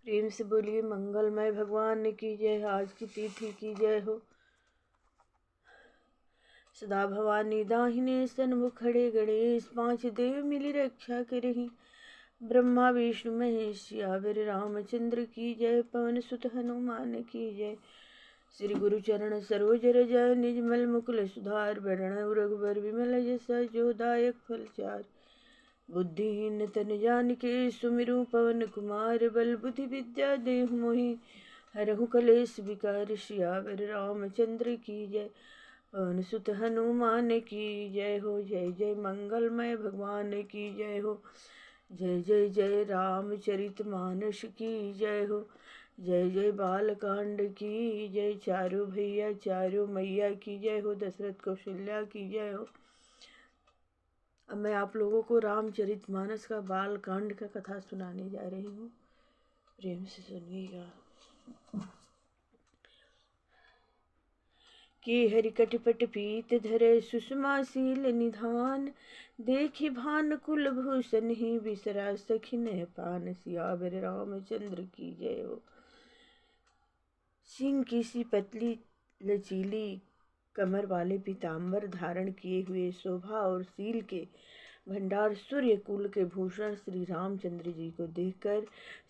प्रेम से बोलिए मंगलमय भगवान की जय। आज की तिथि की जय हो। सदा भवानी दाहिने सन्मुख खड़े गणेश, पांच देव मिली रक्षा करही। ब्रह्मा विष्णु महेश सियावर रामचंद्र की जय। पवन सुत हनुमान की जय। श्री गुरु चरण सरोज रज निजमल मुकुल सुधार, बरण रघुबर विमल जस जो दायक फल चार। बुद्धिहीन तन जानिके सुमिरु पवन कुमार, बल बुद्धि विद्या देहु मोहि हरहु कलेश विकार। सियावर रामचंद्र की जय। पवन सुत हनुमान की जय हो। जय जय मंगलमय भगवान की जय हो। जय जय जय रामचरित मानस की जय हो। जय जय बालकांड की जय। चारों भैया चारों मैया की जय हो। दशरथ कौशल्या की जय हो। अब मैं आप लोगों को रामचरितमानस का बालकांड का कथा सुनाने जा रही हूँ। प्रेम से सुनिएगा। कि हरि कटपट पीत धरे सुषमाशील निधान, देखी भान कुल भूषण ही बिसरा सखिन पान। सियावर रामचंद्र की जय हो। सिंह की सी पतली लचीली कमर वाले पीताम्बर धारण किए हुए शोभा और शील के भंडार सूर्य कुल के भूषण श्री रामचंद्र जी को देखकर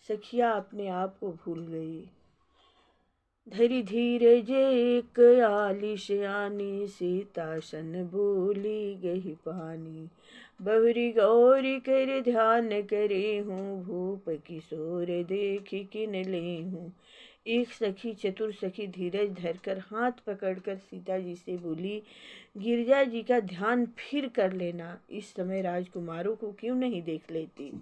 सखिया अपने आप को भूल गई। धरी धीरे जे एक आलिश आनी, सीता सन बोली गही पानी। बहुरी गौरी कर ध्यान करे हूँ, भूप किशोर देखी किन ले हूँ। एक सखी चतुर सखी धीरज धरकर हाथ पकड़कर सीता जी से बोली, गिरजा जी का ध्यान फिर कर लेना। इस समय राजकुमारों को क्यों नहीं देख लेती।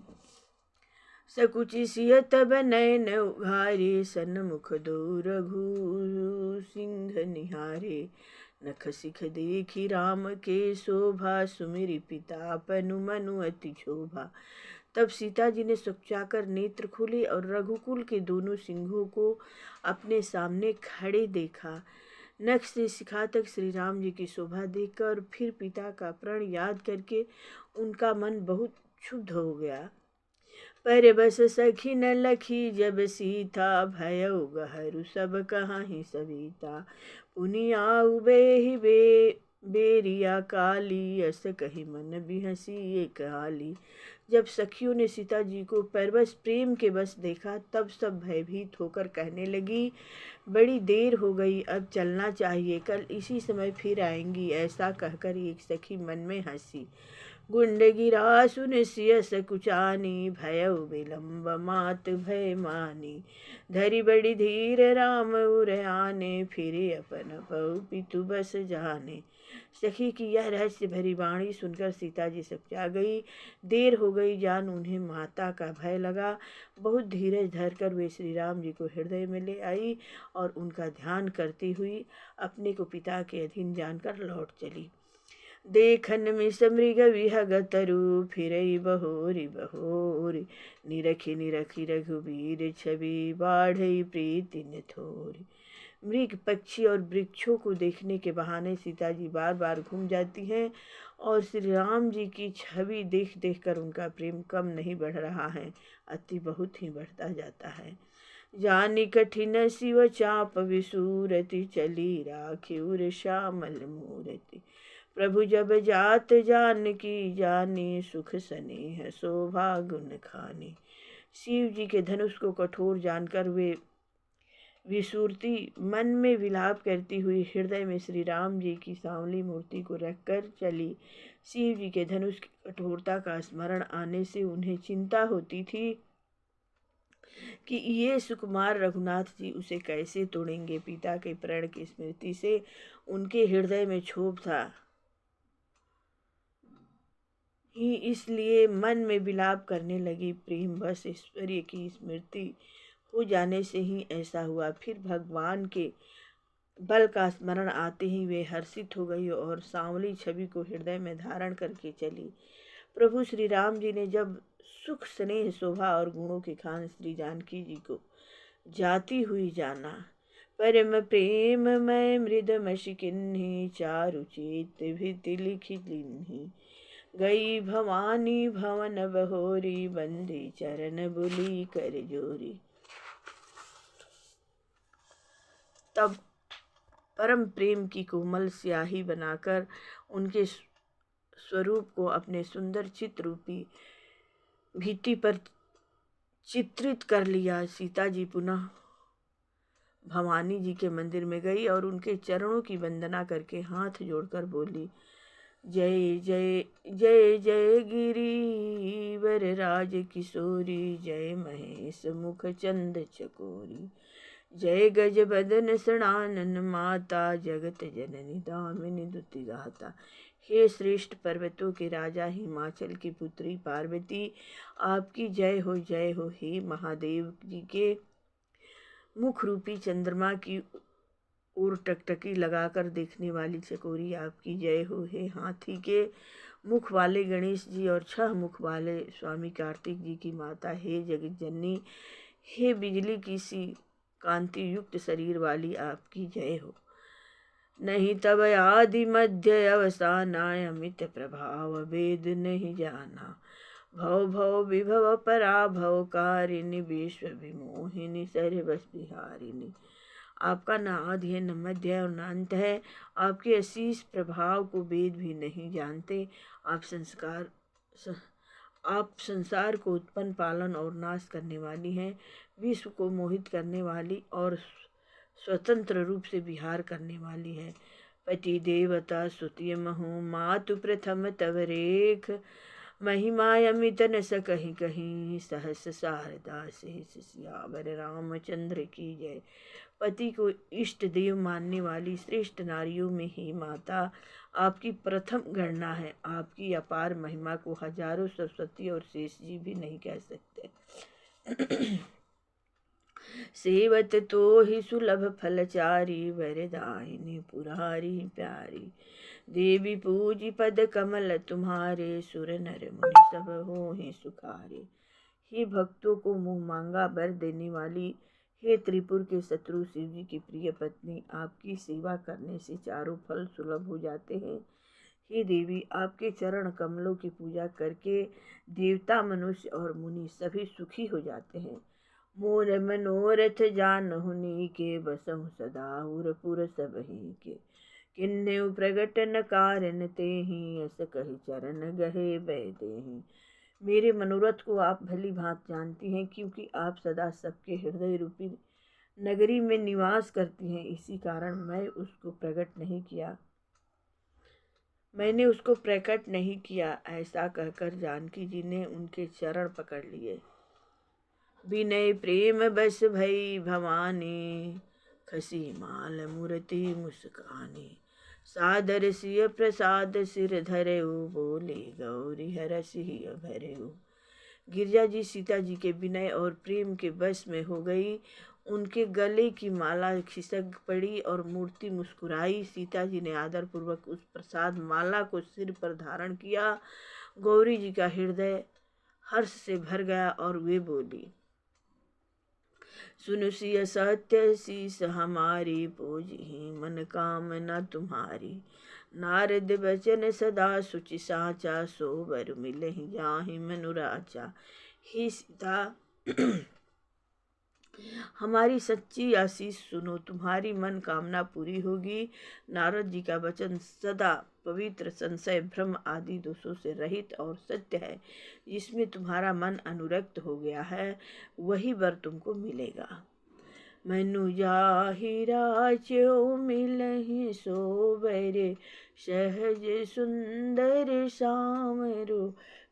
सकुचि सिय तब नयन उघारे, सन्मुख दो रघु सिंह निहारे। नख सिख देखी राम के शोभा, सुमिरि पिता पनु मनु अति क्षोभा। तब सीता जी ने सुखचाकर नेत्र खोले और रघुकुल के दोनों सिंहों को अपने सामने खड़े देखा। नख से शिखा तक श्री राम जी की शोभा देखकर और फिर पिता का प्रण याद करके उनका मन बहुत क्षुब्ध हो गया। पर बस सखी न लखी जब सीता, भयउ गहरू सब कहाहि सविता। पुनियाउ बेहि बेरिया काली, अस कही मन बिहसी एक हाली। जब सखियों ने सीता जी को परवश प्रेम के बस देखा तब सब भयभीत होकर कहने लगी, बड़ी देर हो गई, अब चलना चाहिए, कल इसी समय फिर आएंगी। ऐसा कहकर एक सखी मन में हंसी। गुंड गिरा सुन सिय सकुचानी, भयउ विलम्ब मात भय मानी। धरी बड़ी धीर राम उर आने, फिरे अपन पउ पितु बस जाने। सखी की यह रहस्य भरी वाणी सुनकर सीता जी सकचा गई। देर हो गई जान उन्हें माता का भय लगा। बहुत धीरज धरकर वे श्री राम जी को हृदय में ले आई और उनका ध्यान करती हुई अपने को पिता के अधीन जानकर लौट चली। देखन मिस मृग विहग तरु, फिरई बहोरी बहोरी। निरखी निरखी रघुबीर छवि, बाढ़ई प्रीति न थोरी। मृग पक्षी और वृक्षों को देखने के बहाने सीता जी बार बार घूम जाती हैं और श्री राम जी की छवि देख देख कर उनका प्रेम कम नहीं बढ़ रहा है, अति बहुत ही बढ़ता जाता है। जानी कठिन शिव चाप विसूरति, चली राखी उर श्यामल मूरति। प्रभु जब जात जानकी जानी, सुख स्नेह शोभा गुण खानी। शिव जी के धनुष को कठोर जानकर वे विसूरती मन में विलाप करती हुई हृदय में श्री राम जी की सांवली मूर्ति को रखकर चली। शिव जी के धनुष की कठोरता का स्मरण आने से उन्हें चिंता होती थी कि ये सुकुमार रघुनाथ जी उसे कैसे तोड़ेंगे। पिता के प्रण की स्मृति से उनके हृदय में क्षोभ था ही, इसलिए मन में विलाप करने लगी। प्रेम बस ऐश्वर्य की स्मृति हो जाने से ही ऐसा हुआ। फिर भगवान के बल का स्मरण आते ही वे हर्षित हो गई और सांवली छवि को हृदय में धारण करके चली। प्रभु श्री राम जी ने जब सुख स्नेह शोभा और गुणों के खान श्री जानकी जी को जाती हुई जाना, परम प्रेम मैं मृदमशि किन्ही, चारु चेत भिति लिखि लिन्ही। गई भवानी भवन बहोरी, बंदी चरण बुली कर जोरी। तब परम प्रेम की कोमल स्याही बनाकर उनके स्वरूप को अपने सुंदर चित्र रूपी भित्ति पर चित्रित कर लिया। सीता जी पुनः भवानी जी के मंदिर में गई और उनके चरणों की वंदना करके हाथ जोड़कर बोली, जय जय जय जय गिरीवर राज किशोरी, जय महेश मुख चंद चकोरी, जय गज बदन सणानन माता, जगत जननी दामिनी दुति गाता। हे श्रेष्ठ पर्वतों के राजा हिमाचल की पुत्री पार्वती, आपकी जय हो जय हो। हे महादेव जी के मुख रूपी चंद्रमा की ओर टकटकी लगाकर देखने वाली चकोरी, आपकी जय हो। हे हाथी के मुख वाले गणेश जी और 6 मुख वाले स्वामी कार्तिक जी की माता, हे जगत जननी, हे बिजली की सी कांति युक्त शरीर वाली, आपकी जय हो। नहीं तब आदि मध्य अवसानाय, अमित प्रभाव वेद नहीं जाना, भव भव विभव पराभव कारिणी, विश्व विमोहिनी सर्वस विहारिणी। आपका न आदि है, न मध्य है और न अंत है। आपके असीस प्रभाव को वेद भी नहीं जानते। आप संसार को उत्पन्न, पालन और नाश करने वाली हैं, विश्व को मोहित करने वाली और स्वतंत्र रूप से विहार करने वाली है। पति देवता स्तुति महु, मातु प्रथम तव रेख, महिमा अमित न सकहि कहीं, सहस शारदा शेष सियावर रामचंद्र की जय। पति को इष्ट देव मानने वाली श्रेष्ठ नारियों में ही माता आपकी प्रथम गणना है। आपकी अपार महिमा को हजारों सरस्वती और शेष जी भी नहीं कह सकते। सेवत तो ही सुलभ फलचारी, वरदायिनी पुरारी प्यारी, देवी पूजी पद कमल तुम्हारे, सुर नर मुनि सब हो ही सुखारे। हे भक्तों को मुँह मांगा वर देने वाली, हे त्रिपुर के शत्रु शिव जी की प्रिय पत्नी, आपकी सेवा करने से चारों फल सुलभ हो जाते हैं। हे देवी, आपके चरण कमलों की पूजा करके देवता, मनुष्य और मुनि सभी सुखी हो जाते हैं। मोर मनोरथ जानहुनी के, बसहु सदा उरपुर सबहि के, किन्नेउ प्रगट न कारण तेहि, अस कहि चरण गहे बैदेहि। मेरे मनोरथ को आप भली भांत जानती हैं, क्योंकि आप सदा सबके हृदय रूपी नगरी में निवास करती हैं। इसी कारण मैंने उसको प्रकट नहीं किया। ऐसा कहकर जानकी जी ने उनके चरण पकड़ लिए। विनय प्रेम बस भई भवानी, खसी माल मूर्ति मुस्कानी, सादर सिय प्रसाद सिर धरेऊ, बोले गौरी हरसि भरेऊ। गिरजा जी सीता जी के विनय और प्रेम के बस में हो गई। उनके गले की माला खिसक पड़ी और मूर्ति मुस्कुराई। सीता जी ने आदरपूर्वक उस प्रसाद माला को सिर पर धारण किया। गौरी जी का हृदय हर्ष से भर गया और वे बोली, सुनु सिय सत्य शीस हमारी, पूजहि मन कामना तुम्हारी, नारद बचन सदा सुचि साचा, सोबर मिलहि जाहि मनुराचा। हे सीता, हमारी सच्ची आशीष सुनो, तुम्हारी मन कामना पूरी होगी। नारद जी का वचन सदा पवित्र, संशय भ्रम आदि दोषों से रहित और सत्य है। जिसमें तुम्हारा मन अनुरक्त हो गया है वही वर तुमको मिलेगा। मनु जाहि राच्यो मिलहि सोबरे, सहज सुंदर सामरो,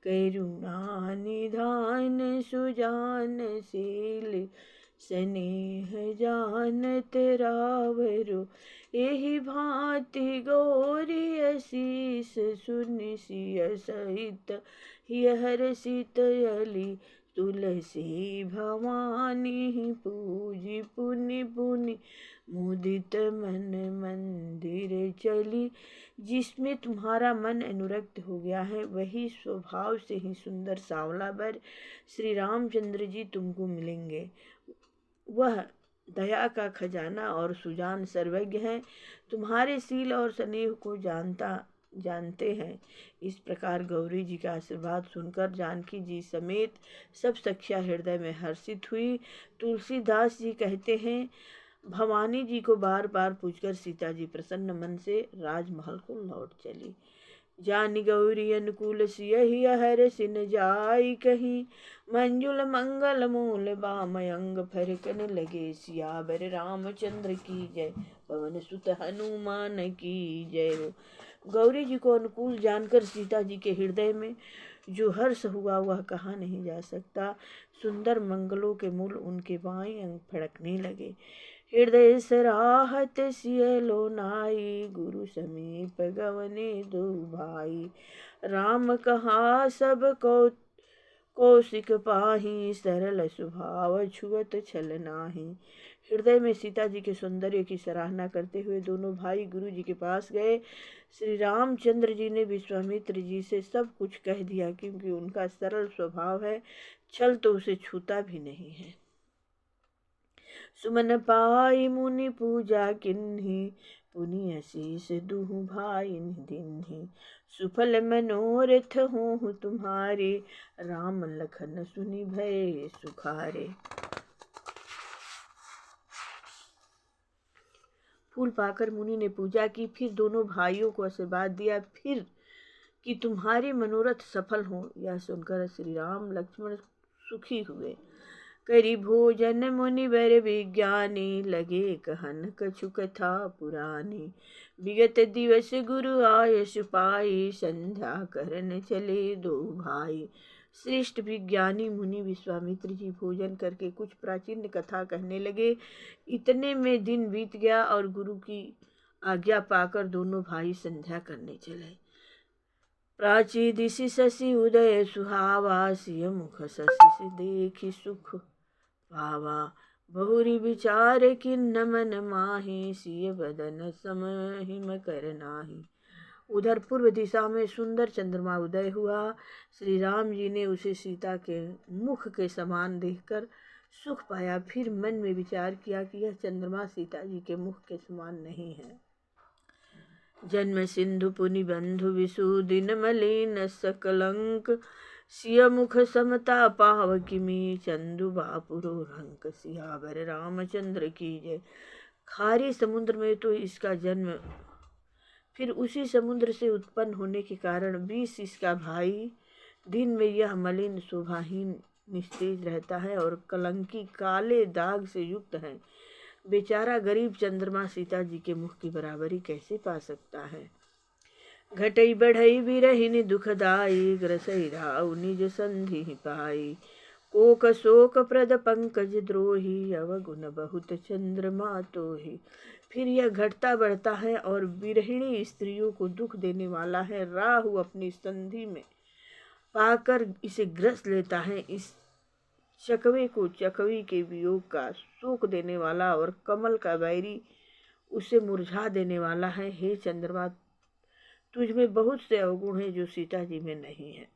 करुणा निधान सुजान शील, स्नेह जानत रावरो। एहि भांति गौरी असीस, सुनि सिय सहित हिय हरषित अली, तुलसी भवानी पूजी पुनि पुनि, मुदित मन मंदिर चली। जिसमें तुम्हारा मन अनुरक्त हो गया है वही स्वभाव से ही सुंदर सांवला वर श्री रामचंद्र जी तुमको मिलेंगे। वह दया का खजाना और सुजान सर्वज्ञ है, तुम्हारे शील और स्नेह को जानते हैं। इस प्रकार गौरी जी का आशीर्वाद सुनकर जानकी जी समेत सब सखियाँ हृदय में हर्षित हुई। तुलसीदास जी कहते हैं, भवानी जी को बार बार पूछकर सीता जी प्रसन्न मन से राजमहल को लौट चली। जानी गौरी अनुकूल सियहि हर सिन जाई कहीं, मंजुल मंगल मूल बामयंग फरकन लगे, सियावर रामचंद्र की जय, पवन सुत हनुमान की जय हो। गौरी जी को अनुकूल जानकर सीता जी के हृदय में जो हर्ष हुआ वह कहा नहीं जा सकता। सुंदर मंगलों के मूल उनके बाएं अंग फड़कने लगे। हृदय सराहत सिय लोनाई, गुरु समीप गवने दो भाई, राम कहा सब कौशिक पाही, सरल स्वभाव छुअत छल नाही। हृदय में सीता जी के सौंदर्य की सराहना करते हुए दोनों भाई गुरु जी के पास गए। श्री रामचंद्र जी ने विश्वामित्र जी से सब कुछ कह दिया, क्योंकि उनका सरल स्वभाव है, छल तो उसे छूता भी नहीं है। सुमन पाई मुनि पूजा किन्ही, पुनि आशीष दुहु भाई दिन्ही, सुफल मनोरथ हों तुम्हारे, राम लखन सुनि भय सुखारे। फूल पाकर मुनि ने पूजा की, फिर दोनों भाइयों को आशीर्वाद दिया, फिर कि तुम्हारे मनोरथ सफल हो। यह सुनकर श्री राम लक्ष्मण सुखी हुए। करी भोजन मुनि वर विज्ञानी, लगे कहन कछु कथा पुरानी, विगत दिवस गुरु आयस पाई, संध्या करन चले दो भाई। श्रेष्ठ विज्ञानी मुनि विश्वामित्र जी भोजन करके कुछ प्राचीन कथा कहने लगे। इतने में दिन बीत गया और गुरु की आज्ञा पाकर दोनों भाई संध्या करने चले। प्राची दिशि शशि उदय सुहावा, सिय मुख शशि देखि सुख पावा, बहुरी विचार किन्न मन माही, सिय बदन सम हिम कर नाही। उधर पूर्व दिशा में सुंदर चंद्रमा उदय हुआ। श्री राम जी ने उसे सीता के मुख के समान देखकर सुख पाया। फिर मन में विचार किया कि यह चंद्रमा सीता जी के मुख के समान नहीं है। जन्म सिंधु पुनि बंधु विसु, दिन मलिन सकलंक, सिय मुख समता पाव किमी, चंदु बापुरो रंक, सियावर रामचंद्र की जय। खारी समुद्र में तो इसका जन्म, फिर उसी समुद्र से उत्पन्न होने के कारण विष इसका भाई, दिन में यह मलिन शोभाहीन निस्तेज रहता है और कलंकी काले दाग से युक्त है। बेचारा गरीब चंद्रमा सीता जी के मुख की बराबरी कैसे पा सकता है। घटई बढ़ई बिरहिनी दुखदाई, ग्रसई राउ निज संधि पाई, कोक शोक प्रद पंकज द्रोही, अवगुण बहुत चंद्रमा तोही। फिर यह घटता बढ़ता है और बिरहिणी स्त्रियों को दुख देने वाला है। राहु अपनी संधि में पाकर इसे ग्रस लेता है। इस चकवे को चकवी के वियोग का शोक देने वाला और कमल का बैरी उसे मुरझा देने वाला है। हे चंद्रमा, तुझ में बहुत से अवगुण हैं जो सीता जी में नहीं है।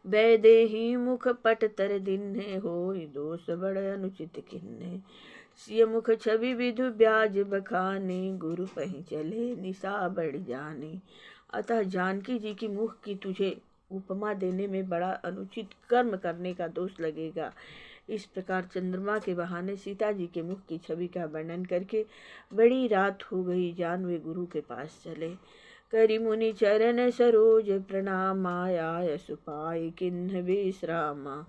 वैदेही मुख पट तर दिन्हे, होई दोष बड़ अनुचित किन्ने, सिय मुख छवि विधु ब्याज बखाने, गुरु पहि चले निशा बढ़ जाने। अतः जानकी जी की मुख की तुझे उपमा देने में बड़ा अनुचित कर्म करने का दोष लगेगा। इस प्रकार चंद्रमा के बहाने सीता जी के मुख की छवि का वर्णन करके बड़ी रात हो गई, जान वे गुरु के पास चले। करि मुनि चरण सरोज प्रणाम, आया सुपाय किन्ह विश्रामा,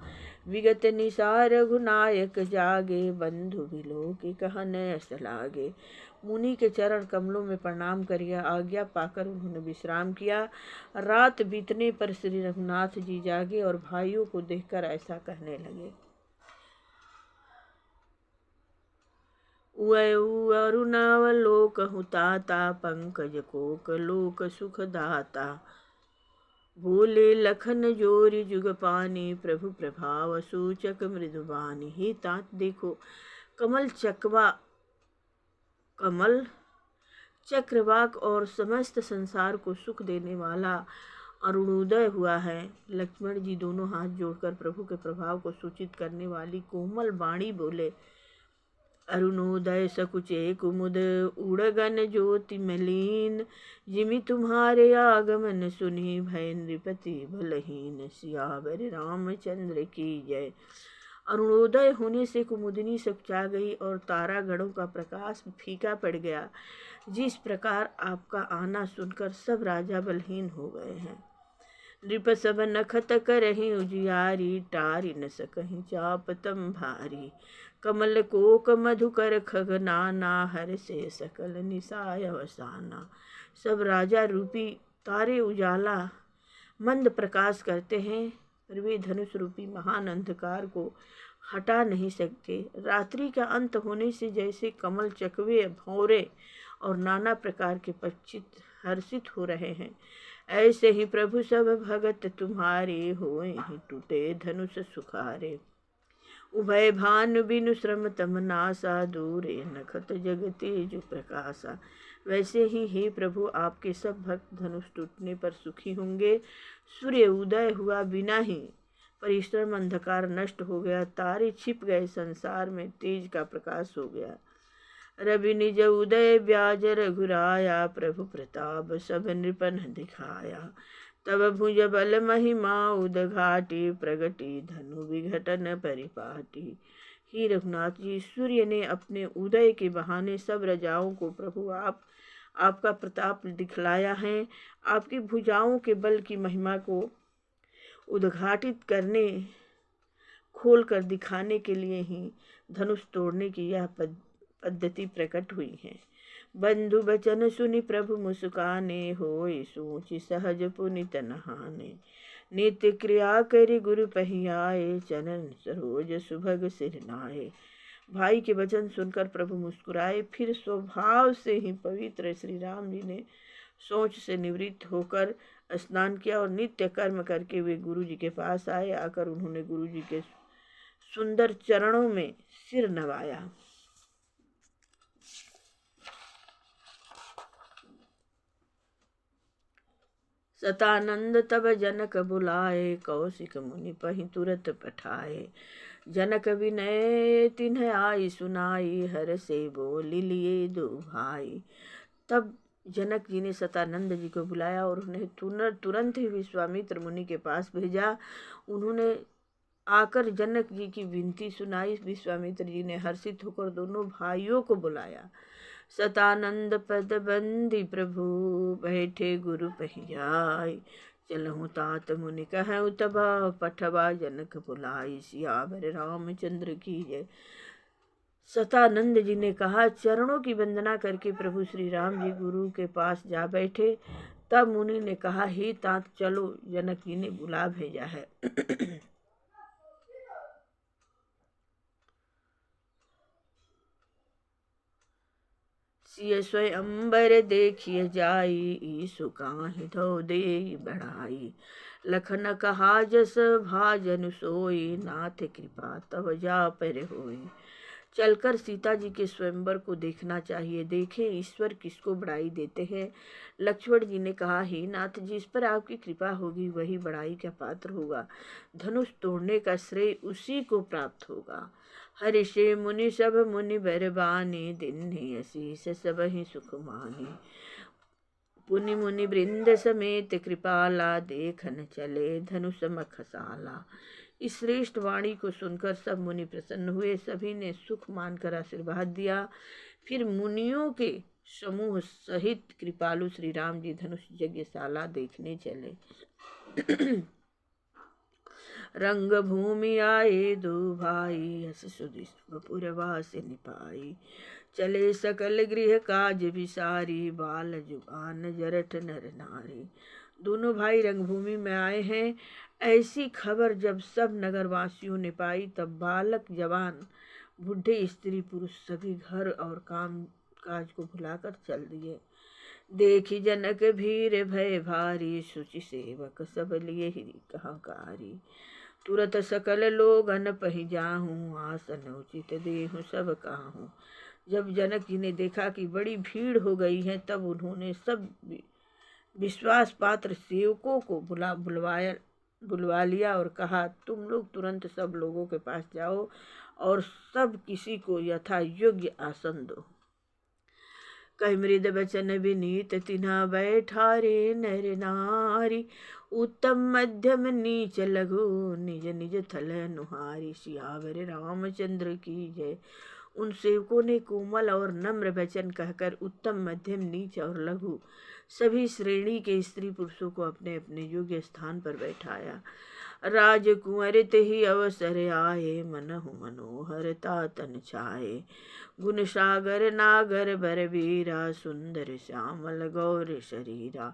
विगत निसार रघुनायक जागे, बंधु बिलोक कहन अस लागे। मुनि के चरण कमलों में प्रणाम करिए। आज्ञा पाकर उन्होंने विश्राम किया। रात बीतने पर श्री रघुनाथ जी जागे और भाइयों को देखकर ऐसा कहने लगे। अरुणावलोक हुताता, पंकज कोक लोक सुख दाता, बोले लखन जोरी जुग पानी, प्रभु प्रभाव सूचक मृदुबानी। हे तात देखो, कमल चक्रवाक और समस्त संसार को सुख देने वाला अरुणोदय हुआ है। लक्ष्मण जी दोनों हाथ जोड़कर प्रभु के प्रभाव को सूचित करने वाली कोमल वाणी बोले। अरुणोदय सकुचे कुमुद, उड़गन ज्योति मलीन, जिमि तुम्हारे आगमन सुनी, भय नृपति बलहीन, सियावर रामचंद्र की जय। अरुणोदय होने से कुमुदिनी सकुचा गई और तारागणों का प्रकाश फीका पड़ गया। जिस प्रकार आपका आना सुनकर सब राजा बलहीन हो गए हैं। नृप सब नखत करहि उजियारी, टारी न सकहि चाप तम भारी। कमल कोक मधुकर खग नाना, हर से सकल निसाय अवसाना। सब राजा रूपी तारे उजाला मंद प्रकाश करते हैं, पर वे धनुष रूपी महान अंधकार को हटा नहीं सकते। रात्रि का अंत होने से जैसे कमल चकवे भौरे और नाना प्रकार के पक्षी हर्षित हो रहे हैं, ऐसे ही प्रभु सब भगत तुम्हारे होए ही टूटे धनुष सुखारे। उभय भानु बिनु श्रम तम नासा, दूरे नखत जग तेज प्रकाशा। वैसे ही हे प्रभु आपके सब भक्त धनुष टूटने पर सुखी होंगे। सूर्य उदय हुआ बिना ही परिश्रम, अंधकार नष्ट हो गया, तारे छिप गए, संसार में तेज का प्रकाश हो गया। रवि निज उदय ब्याज रघुराया, प्रभु प्रताप सब नृपन दिखाया। तब भुज बल महिमा उदघाटी, प्रगति धनु विघटन परिपाटी। ही रघुनाथ जी, सूर्य ने अपने उदय के बहाने सब राजाओं को प्रभु आपका प्रताप दिखलाया है। आपकी भुजाओं के बल की महिमा को उद्घाटित करने, खोल कर दिखाने के लिए ही धनुष तोड़ने की यह पद्धति प्रकट हुई है। बंधु बचन सुनि प्रभु मुस्काने, होय सोचि सहज पुनित नहाने। नित्य क्रिया करि गुरु पहियाए, चरण सरोज सुभग सिर नाए। भाई के वचन सुनकर प्रभु मुस्कुराए, फिर स्वभाव से ही पवित्र श्री राम जी ने सोच से निवृत्त होकर स्नान किया और नित्य कर्म करके वे गुरु जी के पास आए। आकर उन्होंने गुरु जी के सुंदर चरणों में सिर नवाया। सतानंद तब जनक बुलाए, कौशिक मुनि पहि तुरत पठाए। जनक विनय तिन्ह आई सुनाई, हर से बोली लिए दो भाई। तब जनक जी ने सतानंद जी को बुलाया और उन्हें तुरंत ही विश्वामित्र मुनि के पास भेजा। उन्होंने आकर जनक जी की विनती सुनाई। विश्वामित्र जी ने हर्षित होकर दोनों भाइयों को बुलाया। सतानंद पद बंदी प्रभु, बैठे गुरु पहियाई। चलहु तात मुनि कहु तबा, पठवा जनक बुलाई। सियावर रामचंद्र की जय। सतानंद जी ने कहा, चरणों की वंदना करके प्रभु श्री राम जी गुरु के पास जा बैठे। तब मुनि ने कहा, हे तात चलो, जनक जी ने बुला भेजा है। सिय स्वयंबर देखिए जाई, ईसु काहि धो देई बढ़ाई। लखन कहा जस भाजन सोई, नाथ कृपा तव जा पर होई। चलकर सीता जी के स्वयंवर को देखना चाहिए। देखें ईश्वर किसको बड़ाई देते हैं। लक्ष्मण जी ने कहा, हे नाथ, जिस पर आपकी कृपा होगी वही बड़ाई का पात्र होगा। धनुष तोड़ने का श्रेय उसी को प्राप्त होगा। हरिषे मुनि सब मुनि बरबानी, दिन्हि असीस सब ही सुख मानी। पुनि मुनि वृंद समेत कृपाला, देखन चले धनुष मखसाला। इस श्रेष्ठ वाणी को सुनकर सब मुनि प्रसन्न हुए। सभी ने सुख मानकर आशीर्वाद दिया। फिर मुनियों के समूह सहित कृपालु श्री राम जी धनुष यज्ञशाला देखने चले। रंग भूमि आए दो भाई, हस सुधि सब पुरवास निपाई। चले सकल गृह काज विसारी, बाल जुबान जरठ नर नारी। दोनों भाई रंगभूमि में आए हैं। ऐसी खबर जब सब नगरवासियों ने पाई, तब बालक जवान बूढ़े स्त्री पुरुष सभी घर और काम काज को भुलाकर चल दिए। देखी जनक भीर भय भारी, शुचि सेवक सब लिए ही कहाकारी। तुरत सकल लोगन पहि जाहूँ, आसन उचित देहु सब काहूँ। जब जनक जी ने देखा कि बड़ी भीड़ हो गई है, तब उन्होंने सब विश्वास पात्र सेवकों को बुलवा लिया और कहा, तुम लोग तुरंत सब लोगों के पास जाओ और सब किसी को यथा योग्य आसन दो। कहि मृद बचन विनीत तिन्हा बैठारे नर नारी, उत्तम मध्यम नीच लघु निज निज थल अनुहारी। सियावर रामचंद्र की जय। उन सेवकों ने कोमल और नम्र वचन कहकर उत्तम मध्यम नीच और लघु सभी श्रेणी के स्त्री पुरुषों को अपने अपने योग्य स्थान पर बैठाया। राजकुंवर ही अवसर आए मनहु मनोहरता तन छाए। गुण सागर नागर बरबीरा सुंदर श्यामल गौर शरीरा।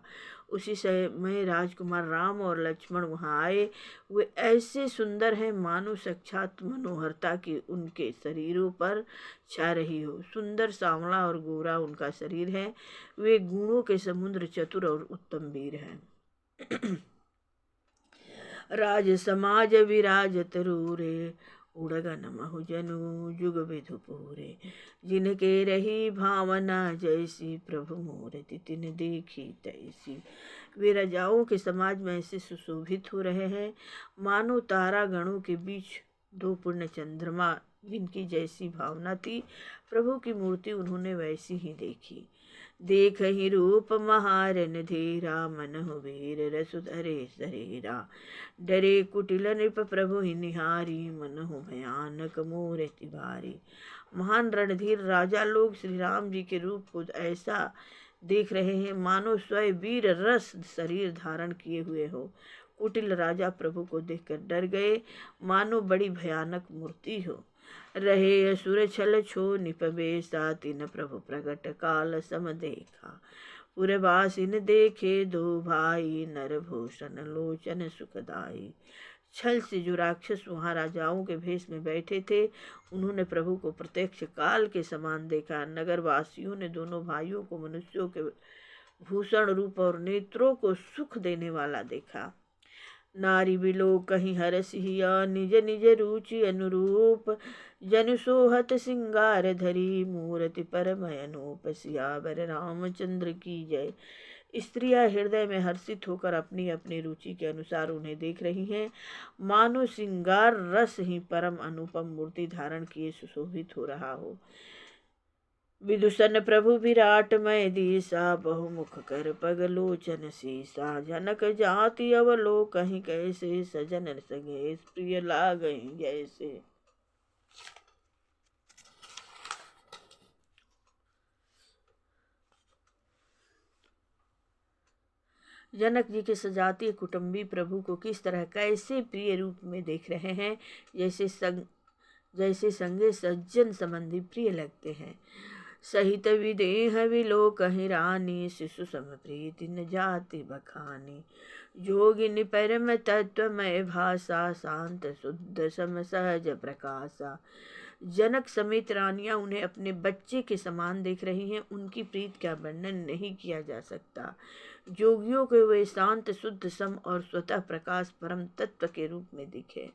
उसी समय राजकुमार राम और लक्ष्मण वहाँ आए। वे ऐसे सुंदर हैं मानो साक्षात मनोहरता की उनके शरीरों पर छा रही हो। सुंदर सांवला और गोरा उनका शरीर है। वे गुणों के समुद्र चतुर और उत्तम वीर हैं। राज समाज विराजत रूरे उड़गन महु जनु जुग विधु पूरे। जिनके रही भावना जैसी प्रभु मूर्ति तिन देखी तैसी। वे राजाओं के समाज में ऐसे सुशोभित हो रहे हैं मानो तारा गणों के बीच दो पूर्ण चंद्रमा जिनकी जैसी भावना थी, प्रभु की मूर्ति उन्होंने वैसी ही देखी। देख ही रूप महारन धीरा मनहु वीर रसु धरे शरीरा। डरे कुटिल नृप प्रभु ही निहारी मनहु भयानक मूर्ति भारी। महान रणधीर राजा लोग श्री राम जी के रूप को ऐसा देख रहे हैं मानो स्वयं वीर रस शरीर धारण किए हुए हो। कुटिल राजा प्रभु को देखकर डर गए मानो बड़ी भयानक मूर्ति हो। रहे असुर छल छो निपबेसा तिन प्रभु प्रगट काल सम देखा। पुरवासिन देखे दो भाई नरभूषण लोचन सुखदाई। छल से जो राक्षस वहाँ राजाओं के भेष में बैठे थे उन्होंने प्रभु को प्रत्यक्ष काल के समान देखा। नगरवासियों ने दोनों भाइयों को मनुष्यों के भूषण रूप और नेत्रों को सुख देने वाला देखा। नारी बिलो कहीं हरस हिया निज निज रुचि अनुरूप। जनु सोहत सिंगार धरी मूर्ति परम अनूप। सियावर रामचंद्र की जय। स्त्रियां हृदय में हर्षित होकर अपनी अपनी रुचि के अनुसार उन्हें देख रही हैं मानो सिंगार रस ही परम अनुपम मूर्ति धारण किए सुशोभित हो रहा हो। विदुषन प्रभु विराटमय दिशा बहुमुख कर पगलोचन सीसा। जनक जाति अवलोकहि कैसे सजन सगे प्रिय लागहि जैसे। जनक जी के सजातीय कुटुंबी प्रभु को किस तरह कैसे प्रिय रूप में देख रहे हैं जैसे संगे सज्जन संबंधी प्रिय लगते हैं। सहित विदेह विलोकहि रानी शिशु सम प्रीति न जाति बखानी। जोगिनी परम तत्वमय भाषा शांत शुद्ध सम सहज प्रकाशा। जनक समेत रानियां उन्हें अपने बच्चे के समान देख रही हैं। उनकी प्रीत का वर्णन नहीं किया जा सकता। जोगियों के वे शांत शुद्ध सम और स्वतः प्रकाश परम तत्व के रूप में दिखे।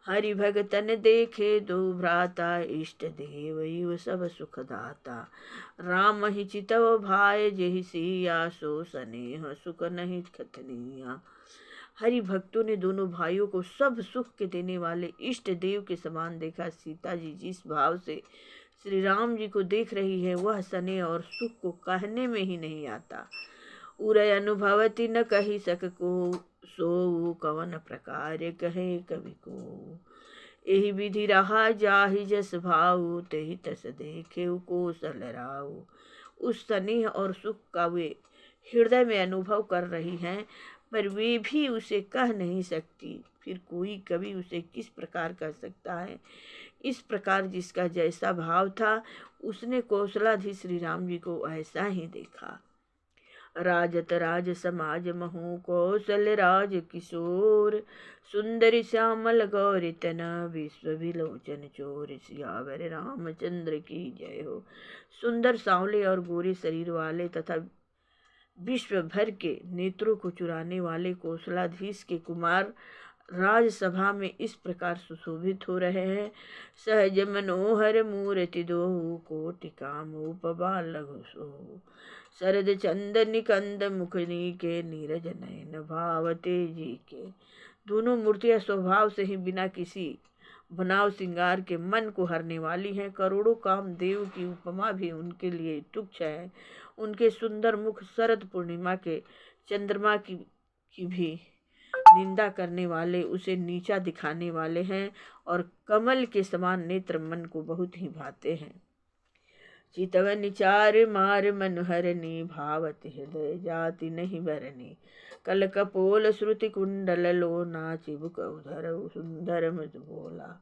हरि भगतन देखे दो भ्राता इष्ट देव युव सब सुखदाता। राम ही चितव भाई जेहि सिया सो स्नेह सुख नहीं कथनिया। हरि भक्तों ने दोनों भाइयों को सब सुख के देने वाले इष्ट देव के समान देखा। सीता जी जिस भाव से श्री राम जी को देख रही है वह स्नेह और सुख को कहने में ही नहीं आता। उरय अनुभवति न कही सक को सो कवन प्रकार कहे कवि को। एहि विधि रहा जाहि जस भाऊ तेहि तस देखे कौशल राऊ। उस स्नेह और सुख का वे हृदय में अनुभव कर रही हैं पर वे भी उसे कह नहीं सकती। फिर कोई कवि उसे किस प्रकार कह सकता है। इस प्रकार जिसका जैसा भाव था उसने कौशलाधीश श्री राम जी को ऐसा ही देखा। राजत राज समाज महु कौशल राज किशोर। सुंदर श्यामल गौरी तना विश्व विलोचन चोर। सियावर रामचंद्र की जय हो। सुंदर सांवले और गोरे शरीर वाले तथा विश्व भर के नेत्रों को चुराने वाले कौशलाधीश के कुमार राजसभा में इस प्रकार सुशोभित हो रहे हैं। सहज मनोहर मूर्ति दो कोटि काम उपबाल लघु सो। शरद चंद निकंद मुखनी के नीरज नयन भाव तेजी के। दोनों मूर्तियां स्वभाव से ही बिना किसी बनाव श्रृंगार के मन को हरने वाली हैं। करोड़ों काम देव की उपमा भी उनके लिए तुच्छ है। उनके सुंदर मुख शरद पूर्णिमा के चंद्रमा की की भी निंदा करने वाले, उसे नीचा दिखाने वाले हैं और कमल के समान नेत्र मन को बहुत ही भाते हैं। चितवन चार मार मन हरनी, भावत हृदय जाति नहीं बरनी। कल कपोल श्रुति कुंडल लोना, चिबुक उधर सुंदर मृद बोला।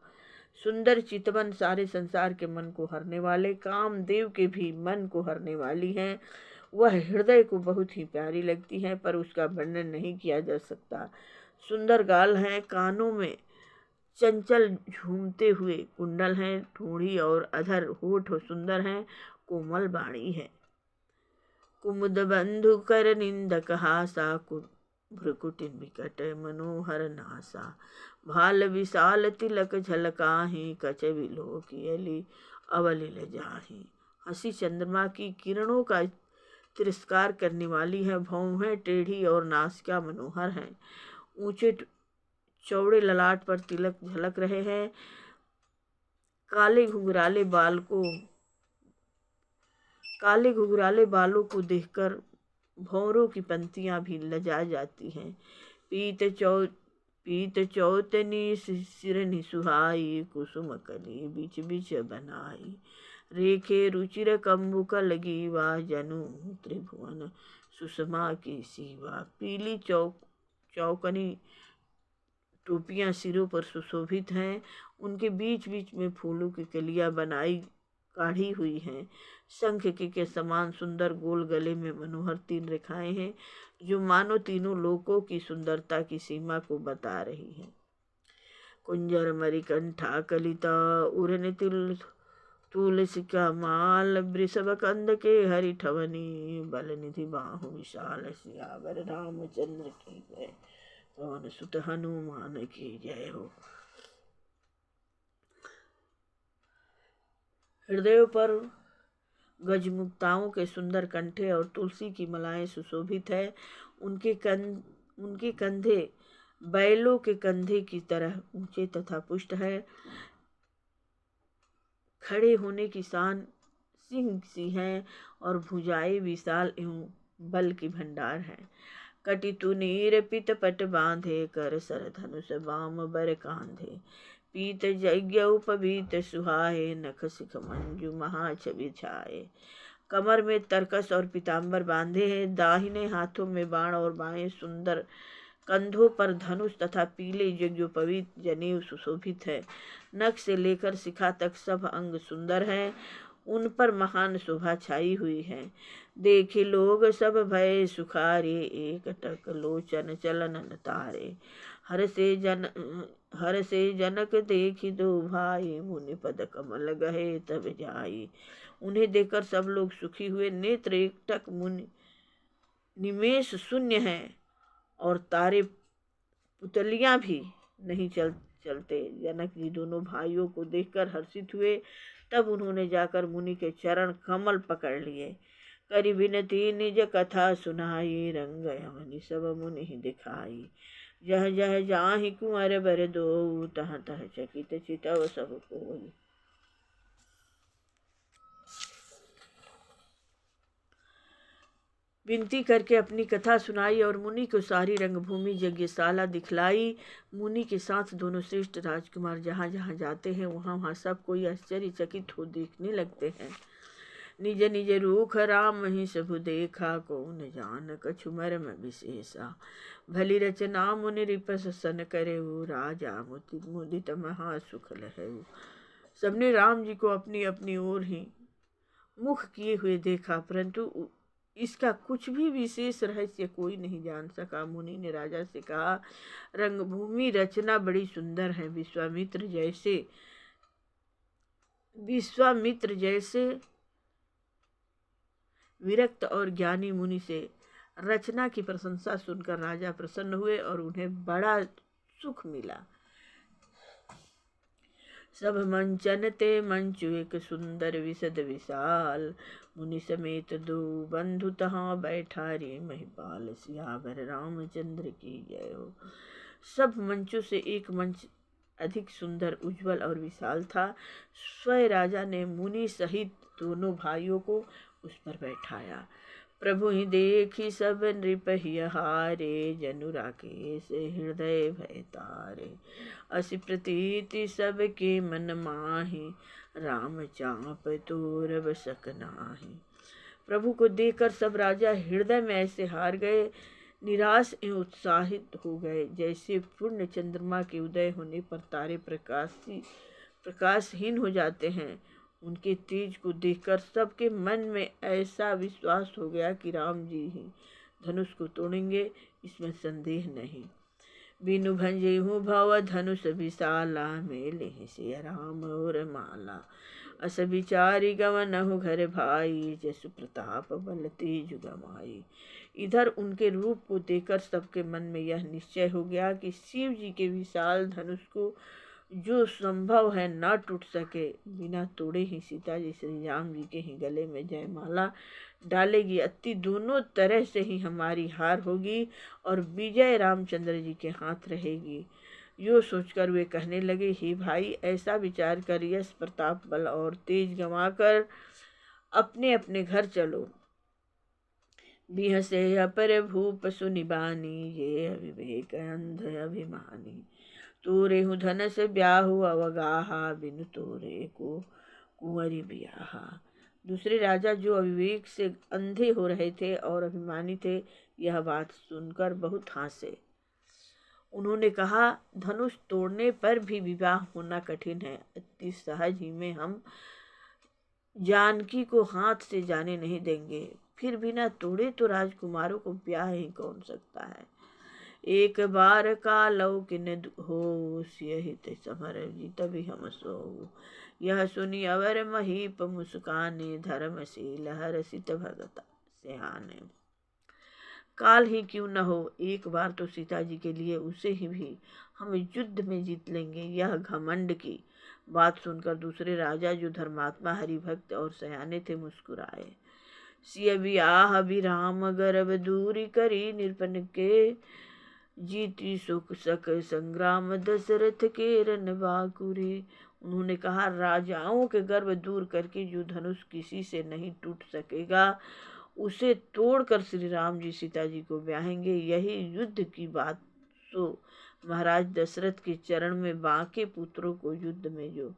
सुंदर चितवन सारे संसार के मन को हरने वाले, कामदेव के भी मन को हरने वाली हैं। वह हृदय को बहुत ही प्यारी लगती है, पर उसका वर्णन नहीं किया जा सकता। सुंदर गाल हैं, कानों में चंचल झूमते हुए कुंडल हैं, ठोड़ी और अधर होठ सुंदर हैं, कोमल बाणी है। कुमुद बंधु कर निंदक हासा, भ्रुकुटिन विकट मनोहर नासा। भाल विशाल तिलक झलकाहि, कच विलोकियली अवलिल जाहि। हंसी चंद्रमा की किरणों का तिरस्कार करने वाली है, भौहें टेढ़ी और नासिका मनोहर हैं। ऊंचे चौड़े ललाट पर तिलक झलक रहे हैं। काले घुंघराले बालों को देखकर भौरों की पंक्तियां भी लजा जाती हैं। पीत चौतनी सिरनि सुहाई, कुसुम कली बीच बीच बनाई। रेखे रुचिर कंबुक लगीवा, जनु त्रिभुवन सुषमा की सीवा। पीली चौकनी टोपियां सिरों पर सुशोभित हैं, उनके बीच बीच में फूलों की कलियां काढ़ी हुई हैं। शंख के समान सुंदर गोल गले में मनोहर 3 रेखाएं हैं, जो मानो तीनों लोकों की सुंदरता की सीमा को बता रही हैं। कुंजर मरिकंठा कलिता, उरन तुलसी का माल। वृषभ कंद के हरि ठवनी, बल निधि बाहु विशाल। सियावर रामचंद्र की जय, पवन सुत हनुमान की जय हो। हृदयों पर गजमुक्ताओं के सुंदर कंठे और तुलसी की मालाएं सुशोभित है। उनके कंधे बैलों के कंधे की तरह ऊंचे तथा पुष्ट है। खड़े होने की शान सिंह सी है और भुजाएं विशाल एवं बल की भंडार है। कटि तुनीर पित पट बांधे, कर सर धनुष बाम बर कांधे। पीत यज्ञ उपवीत सुहाए, नख सिख मंजू महा छवि छाए। कमर में तरकस और पीताम्बर बांधे हैं, दाहिने हाथों में बाण और बाएं सुंदर, कंधों पर धनुष तथा पीले यज्ञोपवीत जनेऊ सुशोभित है। नख से लेकर शिखा तक सब अंग सुंदर हैं, उन पर महान शोभा छाई हुई है। देखे लोग सब भय सुखारे, एक टक लोचन चलन तारे। हर से जनक देखी दो भाई, मुनि पद कमल गहे तब जाई। उन्हें देखकर सब लोग सुखी हुए। नेत्र एकटक मुनि निमेष शून्य है और तारे पुतलियां भी नहीं चलते। जनक जी दोनों भाइयों को देखकर हर्षित हुए। तब उन्होंने जाकर मुनि के चरण कमल पकड़ लिए। करी विनती निज कथा सुनाई, रंग यमनि सब मुनि दिखाई। जह जह जाहि कुंवर बर दो, तह तह चकित चितव सब कोई। विनती करके अपनी कथा सुनाई और मुनि को सारी रंगभूमि यज्ञशाला दिखलाई। मुनि के साथ दोनों श्रेष्ठ राजकुमार जहाँ जहाँ जाते हैं वहाँ वहाँ सब कोई आश्चर्यचकित हो देखने लगते हैं। निज निज रूख राम ही सबु देखा, को न जान कछु मर्म विशेषा। भली रचना मुनि रिपस सन करेऊ, राजा मुदित महा सुख लहेऊ। सबने राम जी को अपनी अपनी ओर ही मुख किए हुए देखा, परंतु इसका कुछ भी विशेष रहस्य कोई नहीं जान सका। मुनि ने राजा से कहा, रंगभूमि रचना बड़ी सुंदर है। विश्वामित्र जैसे विरक्त और ज्ञानी मुनि से रचना की प्रशंसा सुनकर राजा प्रसन्न हुए और उन्हें बड़ा सुख मिला। सब मंचन ते मंचु एक सुंदर विशद विशाल, मुनि समेत दो बंधु तहाँ बैठा रे महिपाल। सियावर रामचंद्र की जय हो। सब मंचों से एक मंच अधिक सुंदर, उज्जवल और विशाल था। स्वयं राजा ने मुनि सहित दोनों भाइयों को उस पर बैठाया। प्रभु ही देखी सब नृप हिय हारे, जनु राकेश हृदय भय तारे। असि प्रतीति सबके मन माहि, राम चाप तोरब सक नाही। प्रभु को देखकर सब राजा हृदय में ऐसे हार गए, निराश एवं उत्साहित हो गए, जैसे पूर्ण चंद्रमा के उदय होने पर तारे प्रकाशहीन हो जाते हैं। उनके तेज को देखकर सबके मन में ऐसा विश्वास हो गया कि राम जी ही धनुष को तोड़ेंगे, इसमें संदेह नहीं। बिनु भंजेहु भव धनुष विशाला, मेले सिय राम और माला। अस विचारी गवनहु घर भाई, जसु प्रताप बल तेज गमाई। इधर उनके रूप को देखकर सबके मन में यह निश्चय हो गया कि शिव जी के विशाल धनुष को जो संभव है न टूट सके, बिना तोड़े ही सीता जी श्री राम जी के ही गले में जयमाला डालेगी। अति दोनों तरह से ही हमारी हार होगी और विजय रामचंद्र जी के हाथ रहेगी। यो सोचकर वे कहने लगे, हे भाई, ऐसा विचार कर यश प्रताप बल और तेज गंवाकर अपने अपने घर चलो। बिहसे अपर भूप सुनिबानी, ये अविवेक अंध अभिमानी। तोरे हूँ धनस ब्याहु अवगाहा, बिनु तोरे को कुंवरी ब्याहा। दूसरे राजा जो अविवेक से अंधे हो रहे थे और अभिमानी थे, यह बात सुनकर बहुत हंसे। उन्होंने कहा, धनुष तोड़ने पर भी विवाह होना कठिन है, अति सहज ही में हम जानकी को हाथ से जाने नहीं देंगे। फिर बिना तोड़े तो राजकुमारों को ब्याह ही कौन सकता है। एक बार का लौकिन हो, सियहित समर जीत भी हम सो। यह सुनी अवर महीप मुस्काने, धर्मशील हर्षित भगत सिहाने। काल ही क्यों न हो, एक बार तो सीता जी के लिए उसे ही भी हम युद्ध में जीत लेंगे। यह घमंड की बात सुनकर दूसरे राजा जो धर्मात्मा हरिभक्त और सयाने थे मुस्कुराए। सिय बियाह अभिराम गर्भ दूरी करी, निरपन के जीती सुख सक संग्राम, दशरथ के रन बाकुरी। उन्होंने कहा, राजाओं के गर्व दूर करके जो धनुष किसी से नहीं टूट सकेगा, उसे तोड़कर श्री राम जी सीता जी को ब्याहेंगे। यही युद्ध की बात। सो महाराज दशरथ के चरण में बांके पुत्रों को युद्ध में जो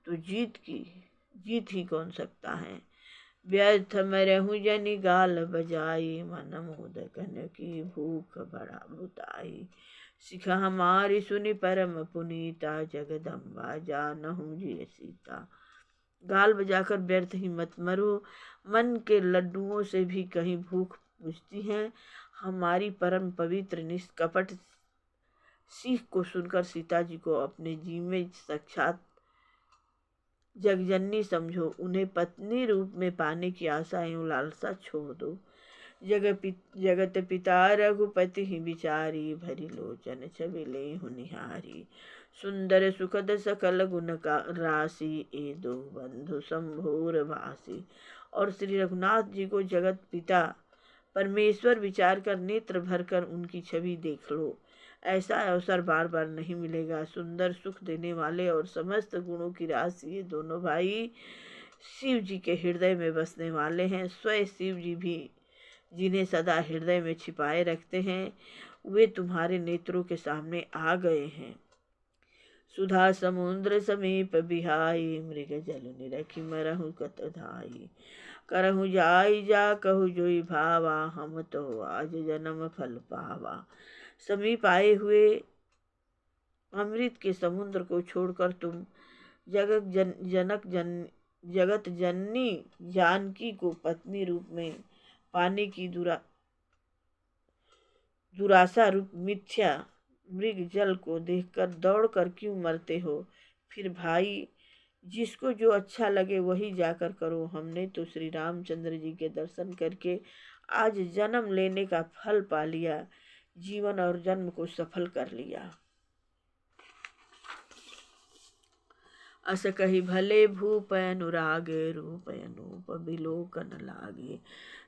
तो जीत ही कौन सकता है। व्यर्थ मरहु जनि गाल बजाई, मन मोदकन की भूख बड़ा बुताई। सिख हमारी सुनि परम पुनीता, जगदम्बा जानहु जिय सीता। गाल बजाकर व्यर्थ ही मत मरो, मन के लड्डुओं से भी कहीं भूख बुझती है। हमारी परम पवित्र निष्कपट सीख को सुनकर सीता जी को अपने जी में साक्षात जगजननी समझो। उन्हें पत्नी रूप में पाने की आशा एवं लालसा छोड़ दो। जगत पिता रघुपति ही विचारी, भरी लोचन छबिले हुनिहारी। सुंदर सुखद सकल गुण का राशि, ए दो बंधु संभोर भासी। और श्री रघुनाथ जी को जगत पिता परमेश्वर विचार कर नेत्र भरकर उनकी छवि देख लो। ऐसा अवसर बार बार नहीं मिलेगा। सुंदर सुख देने वाले और समस्त गुणों की राशि ये दोनों भाई शिव जी के हृदय में बसने वाले हैं। स्वयं शिव जी भी जिन्हें सदा हृदय में छिपाए रखते हैं, वे तुम्हारे नेत्रों के सामने आ गए हैं। सुधा समुद्र समीप बिहाई, मृग जल निरखी मरहु कत धाई। करहु जाई जा कहु जोई भावा, हम तो आज जन्म फल पावा। समीप आए हुए अमृत के समुद्र को छोड़कर तुम जगत जननी जानकी को पत्नी रूप में पाने की दुराशा रूप मिथ्या मृग जल को देखकर दौड़कर क्यों मरते हो। फिर भाई, जिसको जो अच्छा लगे वही जाकर करो। हमने तो श्री रामचंद्र जी के दर्शन करके आज जन्म लेने का फल पा लिया, जीवन और जन्म को सफल कर लिया। अस कही भले भूप अनुराग, रूप अनूप बिलोकन लागे।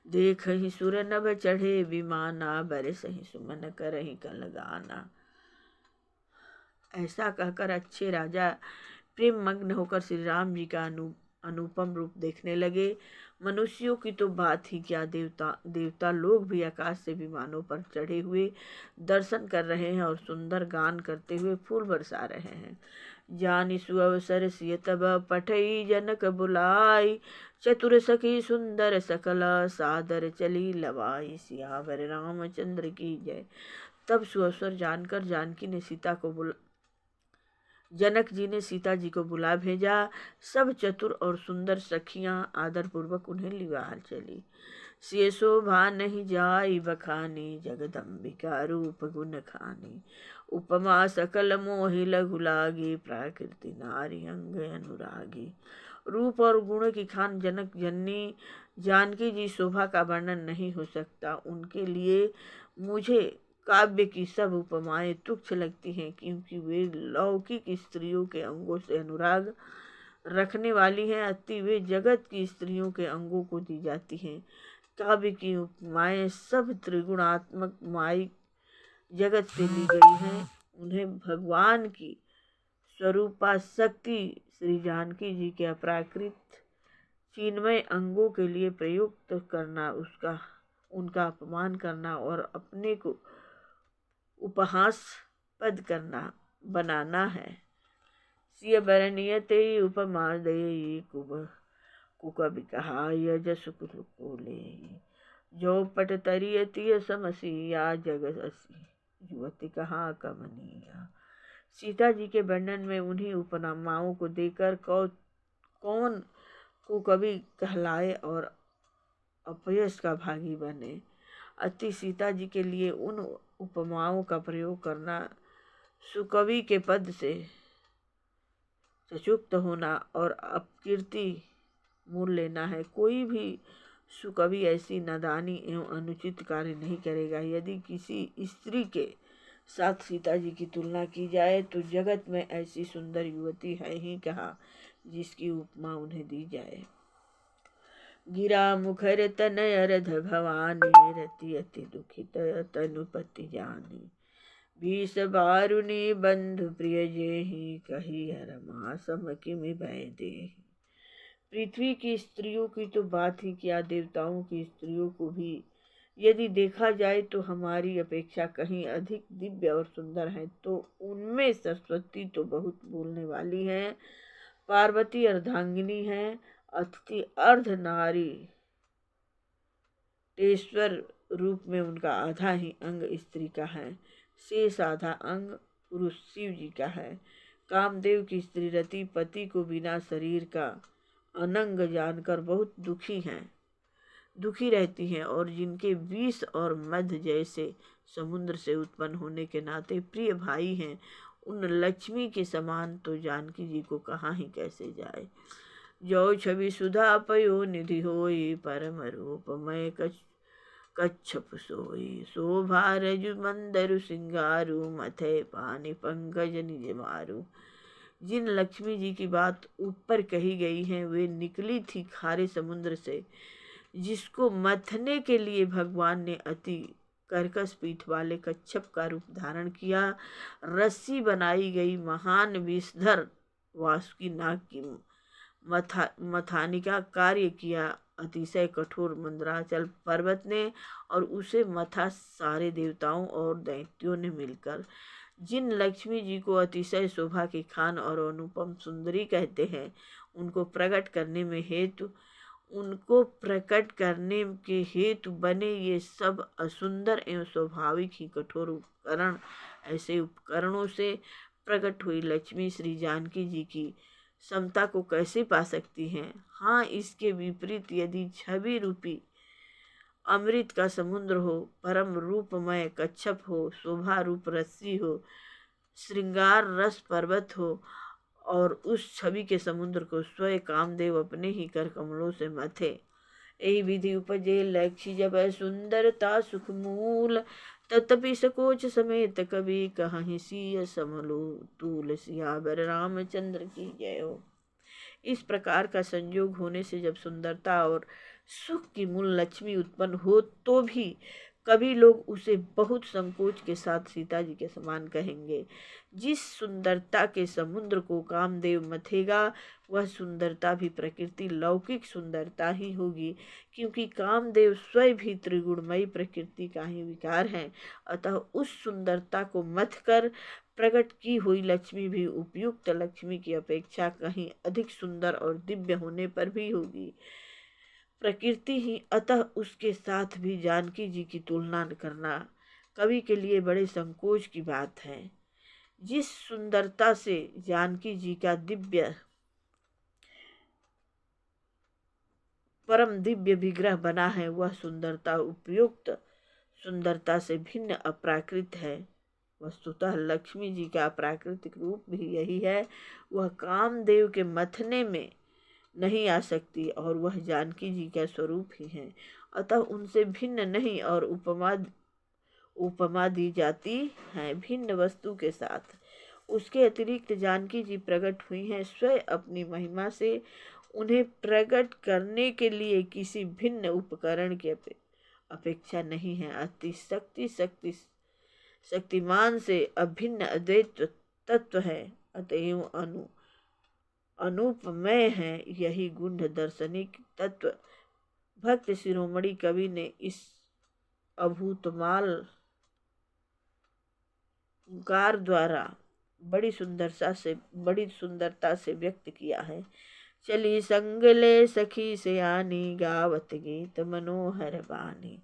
देख ही सुर नभ चढ़े विमाना, बरस ही सुमन करहि कल गाना। ऐसा कहकर अच्छे राजा प्रेम मग्न होकर श्री राम जी का अनुपम रूप देखने लगे। मनुष्यों की तो बात ही क्या, देवता लोग भी आकाश से विमानों पर चढ़े हुए दर्शन कर रहे हैं और सुंदर गान करते हुए फूल बरसा रहे हैं। जानि सुअवसर सिय तब पठई जनक बुलाई, चतुर सखी सुंदर सकल सादर चली लवाई। सियावर रामचंद्र की जय। तब सुअवसर जानकर जानकी ने जनक जी ने सीता जी को बुला भेजा। सब चतुर और सुंदर सखियां आदर पूर्वक उन्हें लिवार चली। सिय शोभा नहीं जाई बखानी, जगदम्बिका रूप गुण खानी। उपमा सकल मोहि लघु लागी, प्राकृति नारी अंग अनुरागी। रूप और गुण की खान जनक जननी जानकी जी शोभा का वर्णन नहीं हो सकता। उनके लिए मुझे काव्य की सब उपमाएं तुच्छ लगती हैं, क्योंकि वे लौकिक स्त्रियों के अंगों से अनुराग रखने वाली हैं, अति वे जगत की स्त्रियों के अंगों को दी जाती हैं। काव्य की उपमाएं सब त्रिगुणात्मक माई जगत से ली गई हैं। उन्हें भगवान की स्वरूपा शक्ति श्री जानकी जी के अपराकृत चिन्मय अंगों के लिए प्रयुक्त करना, उनका अपमान करना और अपने को उपहासास्पद बनाना है। सिय बरनियते उपमा दे कुकबि कहाय जस कुल को ले। जो पट तरियति समसिया जग असी, युवती कहा कमनिया। सीता जी के वर्णन में उन्हीं उपमाओं को देकर कौन कुकवि कहलाए और अपयश का भागी बने। अति सीता जी के लिए उन उपमाओं का प्रयोग करना सुकवि के पद से सचुक्त होना और अपकीर्ति मूल लेना है। कोई भी सुकवि ऐसी नादानी एवं अनुचित कार्य नहीं करेगा। यदि किसी स्त्री के साथ सीता जी की तुलना की जाए तो जगत में ऐसी सुंदर युवती है ही कहाँ जिसकी उपमा उन्हें दी जाए। गिरा मुखर तनयरध भवानी, रति अति दुखित तनुपति जानी। भीष बारुणी बंधु प्रिय जेहि, कही रमा सम किमि भय देहि। पृथ्वी की स्त्रियों की तो बात ही क्या, देवताओं की स्त्रियों को भी यदि देखा जाए तो हमारी अपेक्षा कहीं अधिक दिव्य और सुंदर हैं। तो उनमें सरस्वती तो बहुत बोलने वाली हैं, पार्वती अर्धांगिनी हैं, अतिथि अर्ध नारी टेश्वर रूप में उनका आधा ही अंग स्त्री का है, शेष आधा अंग पुरुष शिव जी का है। कामदेव की स्त्री रति पति को बिना शरीर का अनंग जानकर बहुत दुखी रहती हैं और जिनके विष और मध जैसे समुद्र से उत्पन्न होने के नाते प्रिय भाई हैं, उन लक्ष्मी के समान तो जानकी जी को कहाँ ही कैसे जाए। जो छवि सुधा पयो निधि होई, परम रूपमय कच्छप सोई। शोभा रजु मंदरु सिंगारू, मथे पानी पंकज निज मारू। जिन लक्ष्मी जी की बात ऊपर कही गई है वे निकली थी खारे समुद्र से, जिसको मथने के लिए भगवान ने अति कर्कश पीठ वाले कच्छप का रूप धारण किया। रस्सी बनाई गई महान विषधर वासुकी नाग की मथानी का कार्य किया अतिशय कठोर मंदराचल पर्वत ने, और उसे मथा सारे देवताओं और दैत्यों ने मिलकर। जिन लक्ष्मी जी को अतिशय शोभा की खान और अनुपम सुंदरी कहते हैं, उनको प्रकट करने के हेतु बने ये सब असुंदर एवं स्वाभाविक ही कठोर उपकरण, ऐसे उपकरणों से प्रकट हुई लक्ष्मी श्री जानकी जी की समता को कैसे पा सकती हैं। हाँ, इसके विपरीत यदि छवि रूपी अमृत का समुद्र हो, परम रूपमय कच्छप हो, शोभा रूप रस्सी हो, श्रृंगार रस पर्वत हो, और उस छवि के समुद्र को स्वयं कामदेव अपने ही कर कमलों से मथे। यही विधि उपजे लक्ष्य जब सुंदरता सुख मूल, तथपि सकोच समेत कवि कहीं सिय समलो तूल। सियावर रामचंद्र की जय हो। इस प्रकार का संयोग होने से जब सुंदरता और सुख की मूल लक्ष्मी उत्पन्न हो तो भी कभी लोग उसे बहुत संकोच के साथ सीता जी के समान कहेंगे। जिस सुंदरता के समुद्र को कामदेव मथेगा, वह सुंदरता भी प्रकृति लौकिक सुंदरता ही होगी, क्योंकि कामदेव स्वयं भी त्रिगुणमयी प्रकृति का ही विकार है। अतः उस सुंदरता को मथ कर प्रकट की हुई लक्ष्मी भी उपयुक्त लक्ष्मी की अपेक्षा कहीं अधिक सुंदर और दिव्य होने पर भी होगी। प्रकृति ही, अतः उसके साथ भी जानकी जी की तुलना करना कवि के लिए बड़े संकोच की बात है। जिस सुंदरता से जानकी जी का परम दिव्य विग्रह बना है, वह सुंदरता उपयुक्त सुंदरता से भिन्न अप्राकृत है। वस्तुतः लक्ष्मी जी का प्राकृतिक रूप भी यही है। वह कामदेव के मथने में नहीं आ सकती और वह जानकी जी का स्वरूप ही है। अतः उनसे भिन्न नहीं और उपमा दी जाती है भिन्न वस्तु के साथ। उसके अतिरिक्त जानकी जी प्रकट हुई हैं स्वयं अपनी महिमा से। उन्हें प्रकट करने के लिए किसी भिन्न उपकरण की अपेक्षा नहीं है। अति शक्तिमान से अभिन्न अद्वैत तत्व है, अतएव अनुपमेय है। यही गुण दर्शनिक तत्व भक्त शिरोमणि कवि ने इस अभूतमाल कार द्वारा बड़ी सुंदरता से व्यक्त किया है। चली संग ले सखी सयानी, गावत गीत मनोहर बानी।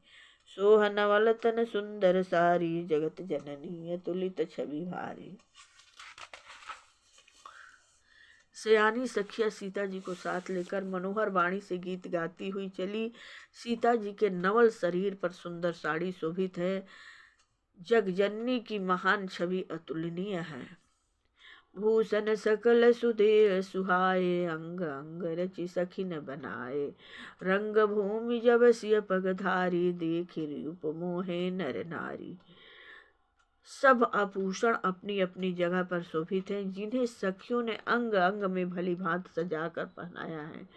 सोह नवल तन सुंदर सारी, जगत जननी अतुलित छवि भारी। सयानी सखिया सीता जी को साथ लेकर मनोहर वाणी से गीत गाती हुई चली। सीता जी के नवल शरीर पर सुंदर साड़ी शोभित है। जगजननी की महान छवि अतुलनीय है। भूषण सकल सुदेह सुहाए, अंग अंग रचि सखिन बनाए। रंग भूमि जब सिय पगधारी, देखि रूप मोहे नर नारी। सब आभूषण अपनी अपनी जगह पर शोभित हैं, जिन्हें सखियों ने अंग अंग में भली भांति सजा कर पहनाया है।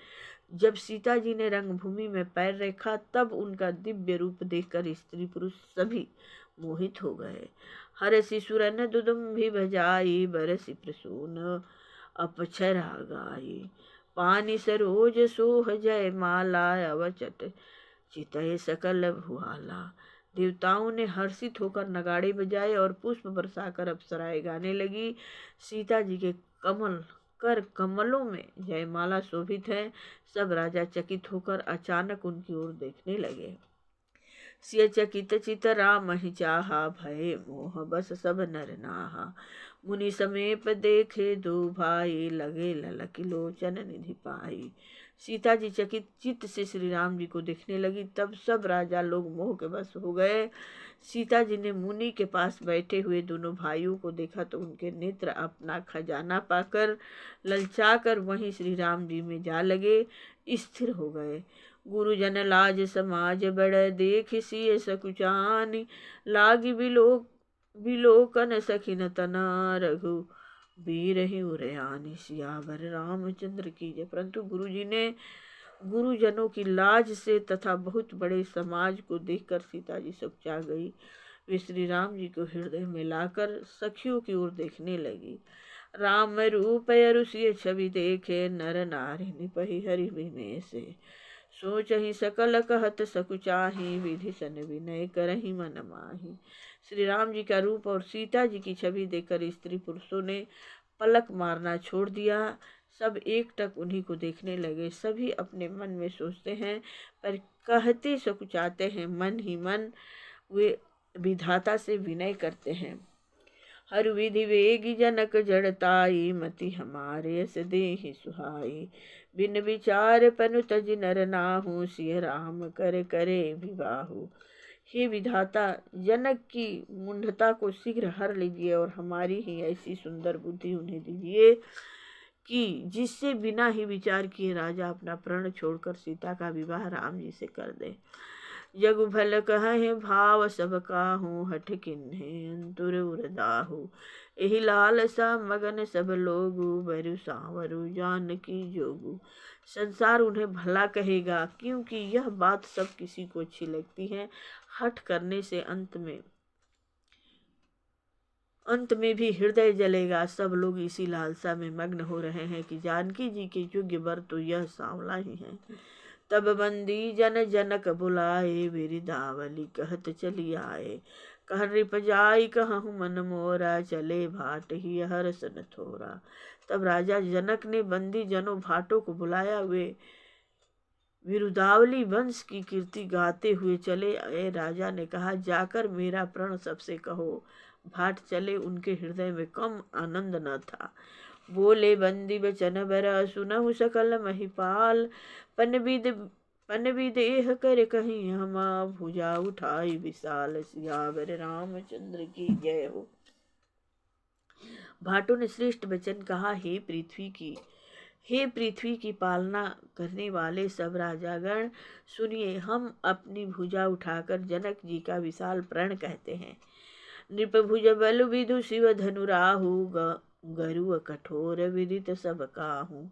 जब सीता जी ने रंगभूमि में पैर रखा, तब उनका दिव्य रूप देखकर स्त्री पुरुष सभी मोहित हो गए। हरसि सुरन दुदुम्भि बजाई, बरसि प्रसून अपछरा गाई। पानी सरोज सोह जय माला, अवचट चितय सकल भुआला। देवताओं ने हर्षित होकर नगाड़े बजाए और पुष्प बरसाकर अप्सराएं गाने लगी। सीता जी के कमलों में जयमाला शोभित है। सब राजा चकित होकर अचानक उनकी ओर देखने लगे। सिय चकित चित राम ही चाहा, भय मोह बस सब नर नाहा। मुनि समीप देखे दो भाई, लगे ललक लोचन निधि पाई। सीता जी चकित चित्त से श्री राम जी को देखने लगी। तब सब राजा लोग मोह के बस हो गए। सीता जी ने मुनि के पास बैठे हुए दोनों भाइयों को देखा तो उनके नेत्र अपना खजाना पाकर ललचाकर वहीं श्री राम जी में जा लगे, स्थिर हो गए। गुरुजन लाज समाज बड़, देख सिय सकुचानी। लागी बिलोकन सखिन तना, रघु वीर ही उरयानी। सियावर रामचंद्र की जय। परंतु गुरुजनों की लाज से तथा बहुत बड़े समाज को देखकर सीता जी सकुचा गई। वे श्री राम जी को हृदय में लाकर सखियों की ओर देखने लगी। राम रूप अरुषिय छवि देखे, नर नारी निपहि हरि विमेसे। सोच ही सकल कहत सकुचाही, विधि सन विनय करहि मन माही। श्री राम जी का रूप और सीता जी की छवि देखकर स्त्री पुरुषों ने पलक मारना छोड़ दिया। सब एकटक उन्हीं को देखने लगे। सभी अपने मन में सोचते हैं पर कहते सकुचाते हैं मन ही मन। वे विधाता से विनय करते हैं। हर विधि वेगी जनक जड़ताई, मति हमारे यस देहि सुहाई। बिन विचार पनु तज नर नाहु, सिय राम कर करे विवाहु। हे विधाता, जनक की मूढ़ता को शीघ्र हर लीजिए और हमारी ही ऐसी सुंदर बुद्धि उन्हें दीजिए कि जिससे बिना ही विचार किए राजा अपना प्रण छोड़कर सीता का विवाह राम जी से कर दे। जगु भल कहे भाव सब काहू, हठ किन्हे अंतुर उरदाहु। एहि लालसा मगन सब लोगु, बरु सांवरु जानकी जोगु। संसार उन्हें भला कहेगा, क्योंकि यह बात सब किसी को अच्छी लगती है। हठ करने से अंत में भी हृदय जलेगा। सब लोग इसी लालसा में मग्न हो रहे हैं कि जानकी जी के योग्य वर तो यह सांवला ही है। तब बंदी जन जनक बुलाए, बिरदावली कहत चली आए। कह रिप जाई कहूँ मन मोरा, चले भाट ही हरसन थोरा। तब राजा जनक ने बंदी जनों भाटों को बुलाया। वे विरुदावली वंश की कीर्ति गाते हुए चले आए। राजा ने कहा, जाकर मेरा प्रण सबसे कहो। भाट चले, उनके हृदय में कम आनंद न था। बोले बंदी बचन बर, सुनहु सकल महिपाल। पनविद एह कर कहीं हमा, भुजा उठाई विशाल। सियावर रामचंद्र की जय हो। भाटों ने श्रेष्ठ वचन कहा, हे पृथ्वी की पालना करने वाले सब राजागण, सुनिए, हम अपनी भुजा उठाकर जनक जी का विशाल प्रण कहते हैं। नृपभुज बल विधु शिव धनु राहु, गरुड़ कठोर विदित सब काहू।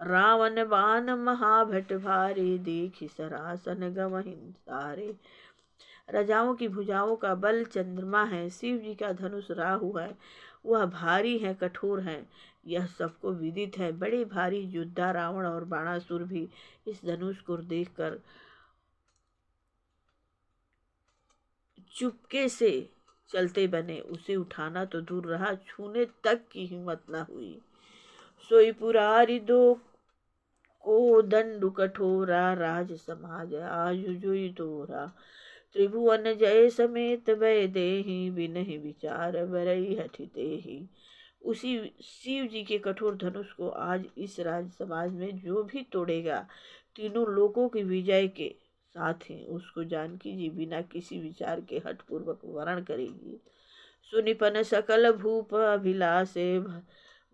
रावण बाण महाभट भारे, देखि सरासन गवहिं सारे। राजाओं की भुजाओं का बल चंद्रमा है, शिव जी का धनुष राहु है, वह भारी है, कठोर है, यह सबको विदित है। बड़े भारी योद्धा रावण और बाणासुर भी इस धनुष को देखकर चुपके से चलते बने। उसे उठाना तो दूर रहा, छूने तक की हिम्मत न हुई। सोई पुरारी दो को दंडु कठोरा, राज समाज आयु जोई तोरा। त्रिभुवन जय समेत भय देहि, बिनहि विचार बरई हठि तेहि। उसी शिव जी के कठोर धनुष को आज इस राज समाज में जो भी तोड़ेगा, तीनों लोकों की विजय के साथ ही उसको जानकी जी बिना किसी विचार के हठ पूर्वक वरण करेगी। सुनिपन सकल भूप अभिलाषे,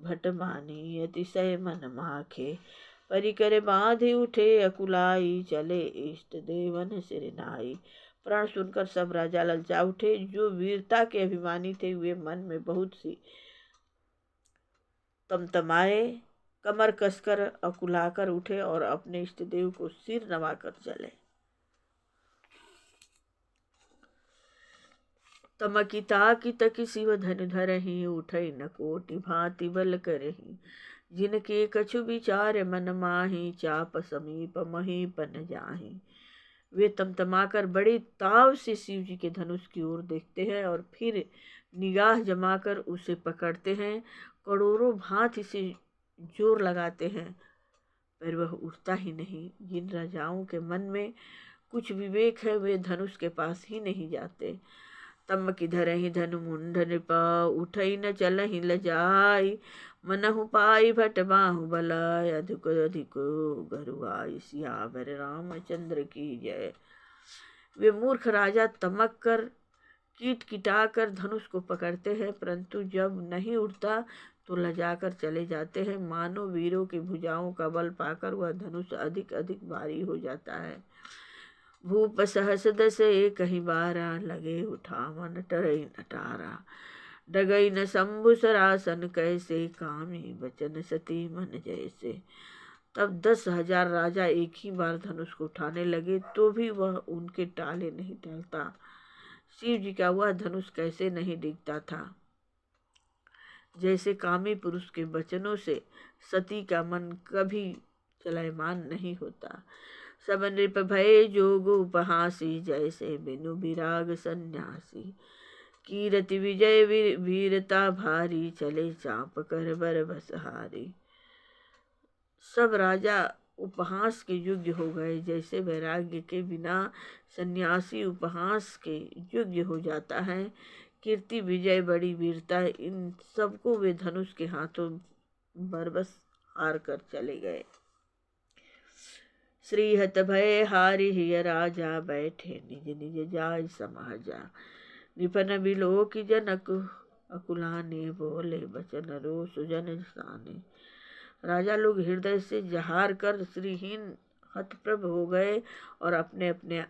भट मानी अतिशय मन माखे। परिकर बांधि उठे अकुलाई, चले इष्ट देवन सिरनाई। प्रण सुनकर सब राजा ललचा उठे। जो वीरता के अभिमानी थे, वे मन में बहुत सी तमतमाए, कमर कसकर अकुलाकर उठे और अपने इष्ट देव को सिर नवाकर चले। तमकिता की तकी शिव धन धरहि, उठई न कोटि भांति बल करहि। जिनके कछु विचार मन माहि, चाप समीप महीपन जाहि। वे तमतमाकर बड़े ताव से शिव जी के धनुष की ओर देखते हैं और फिर निगाह जमाकर उसे पकड़ते हैं। करोड़ों भांति से जोर लगाते हैं, पर वह उठता ही नहीं। जिन राजाओं के मन में कुछ विवेक है, वे धनुष के पास ही नहीं जाते। तम किधरहि धनु मुंड नृपा, उठई न चलहि लजाई। मनहु पाई भट बाहु बलाय, अधिक अधिक गरुआई। सियावर रामचंद्र की जय। वे मूर्ख राजा तमक कर कीट किटाकर धनुष को पकड़ते हैं, परंतु जब नहीं उठता तो लजाकर चले जाते हैं। मानो वीरों की भुजाओं का बल पाकर वह धनुष अधिक अधिक भारी हो जाता है। भूप सहस दस कहीं बारा, लगे उठावन टरई नटारा। डगई न शंभु सरासन कैसे, कामी बचन सती मन जैसे। तब 10,000 राजा एक ही बार धनुष को उठाने लगे, तो भी वह उनके टाले नहीं टलता। शिव जी का वह धनुष कैसे नहीं डिगता था। जैसे कामी पुरुष के वचनों से सती का मन कभी चलायमान नहीं होता। सब नृप भय जोग उपहासी, जैसे बिनु विराग सन्यासी। कीरति विजय वीरता भारी, चले चाप कर बर बसहारी। सब राजा उपहास के योग्य हो गए, जैसे वैराग्य के बिना सन्यासी उपहास के योग्य हो जाता है। कीर्ति विजय बड़ी वीरता, इन सबको वे धनुष के हाथों बरबस हार कर चले गए। श्रीहत भय हारि हिय राजा, बैठे निज निज जाय समाजा। निपन बिलो की जनक अकुलाने, बोले बचन रोष जन साने। राजा लोग हृदय से जहार कर श्रीहीन हतप्रभ हो गए और अपने अपने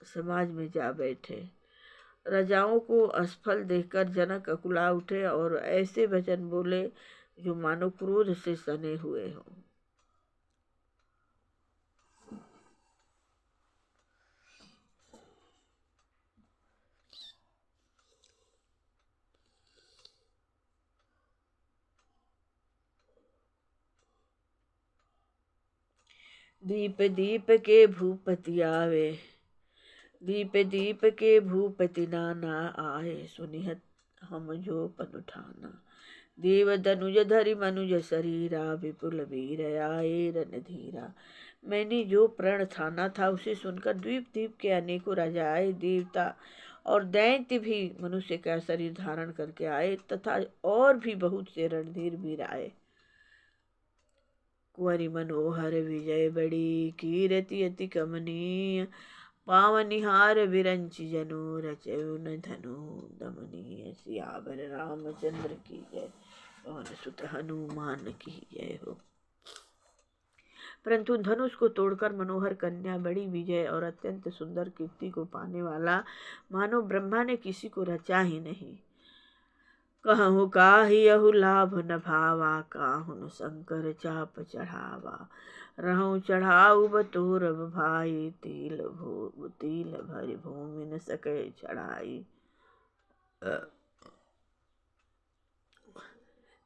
समाज में जा बैठे। रजाओं को असफल देखकर जनक अकुला उठे और ऐसे वचन बोले जो मानो क्रोध से सने हुए हों। दीप दीप के भूपति आवे, दीप दीप के भूपति नाना आए, सुनिहत हम जो पद उठाना। देव धनुज धरि मनुज शरीरा, विपुल वीर आए रणधीरा। मैंने जो प्रण ठाना था उसे सुनकर द्वीप द्वीप के अनेकों राजाएं, देवता और दैत्य भी मनुष्य का शरीर धारण करके आए तथा और भी बहुत से रणधीर वीर आए। कुंवरी मनोहर विजय बड़ी, कीरति अति कमनीय। पावनिहार विरंच जनु, रचयु न धनु दमनीय। सियावर रामचंद्र की जय, पवन सुत हनुमान की जय हो। परंतु धनुष को तोड़कर मनोहर कन्या, बड़ी विजय और अत्यंत सुंदर कीर्ति को पाने वाला मानो ब्रह्मा ने किसी को रचा ही नहीं। कहूँ काहियहु लाभ न भावा, काहुन शंकर चाप चढ़ावा। रहूं चढ़ाऊ बतोर भाई, तिल भरि भूमि न सके चढ़ाई।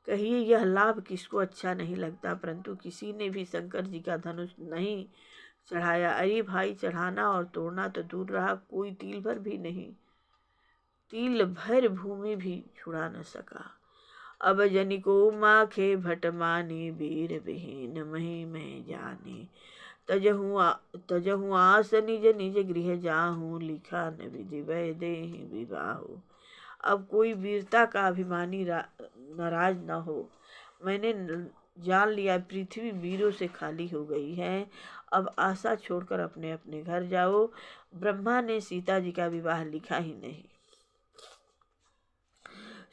कहिए यह लाभ किसको अच्छा नहीं लगता, परंतु किसी ने भी शंकर जी का धनुष नहीं चढ़ाया। अरे भाई, चढ़ाना और तोड़ना तो दूर रहा, कोई तिल भर भी नहीं, तिल भर भूमि भी छुड़ा न सका। अब जनिको माखे भट मानी, वीर विहीन मही में जानी। तजहु आस निज निज गृह जाहूँ, लिखा न विधि वै देहि विवाहु। अब कोई वीरता का अभिमानी नाराज न हो। मैंने जान लिया पृथ्वी वीरों से खाली हो गई है, अब आशा छोड़कर अपने अपने घर जाओ। ब्रह्मा ने सीता जी का विवाह लिखा ही नहीं।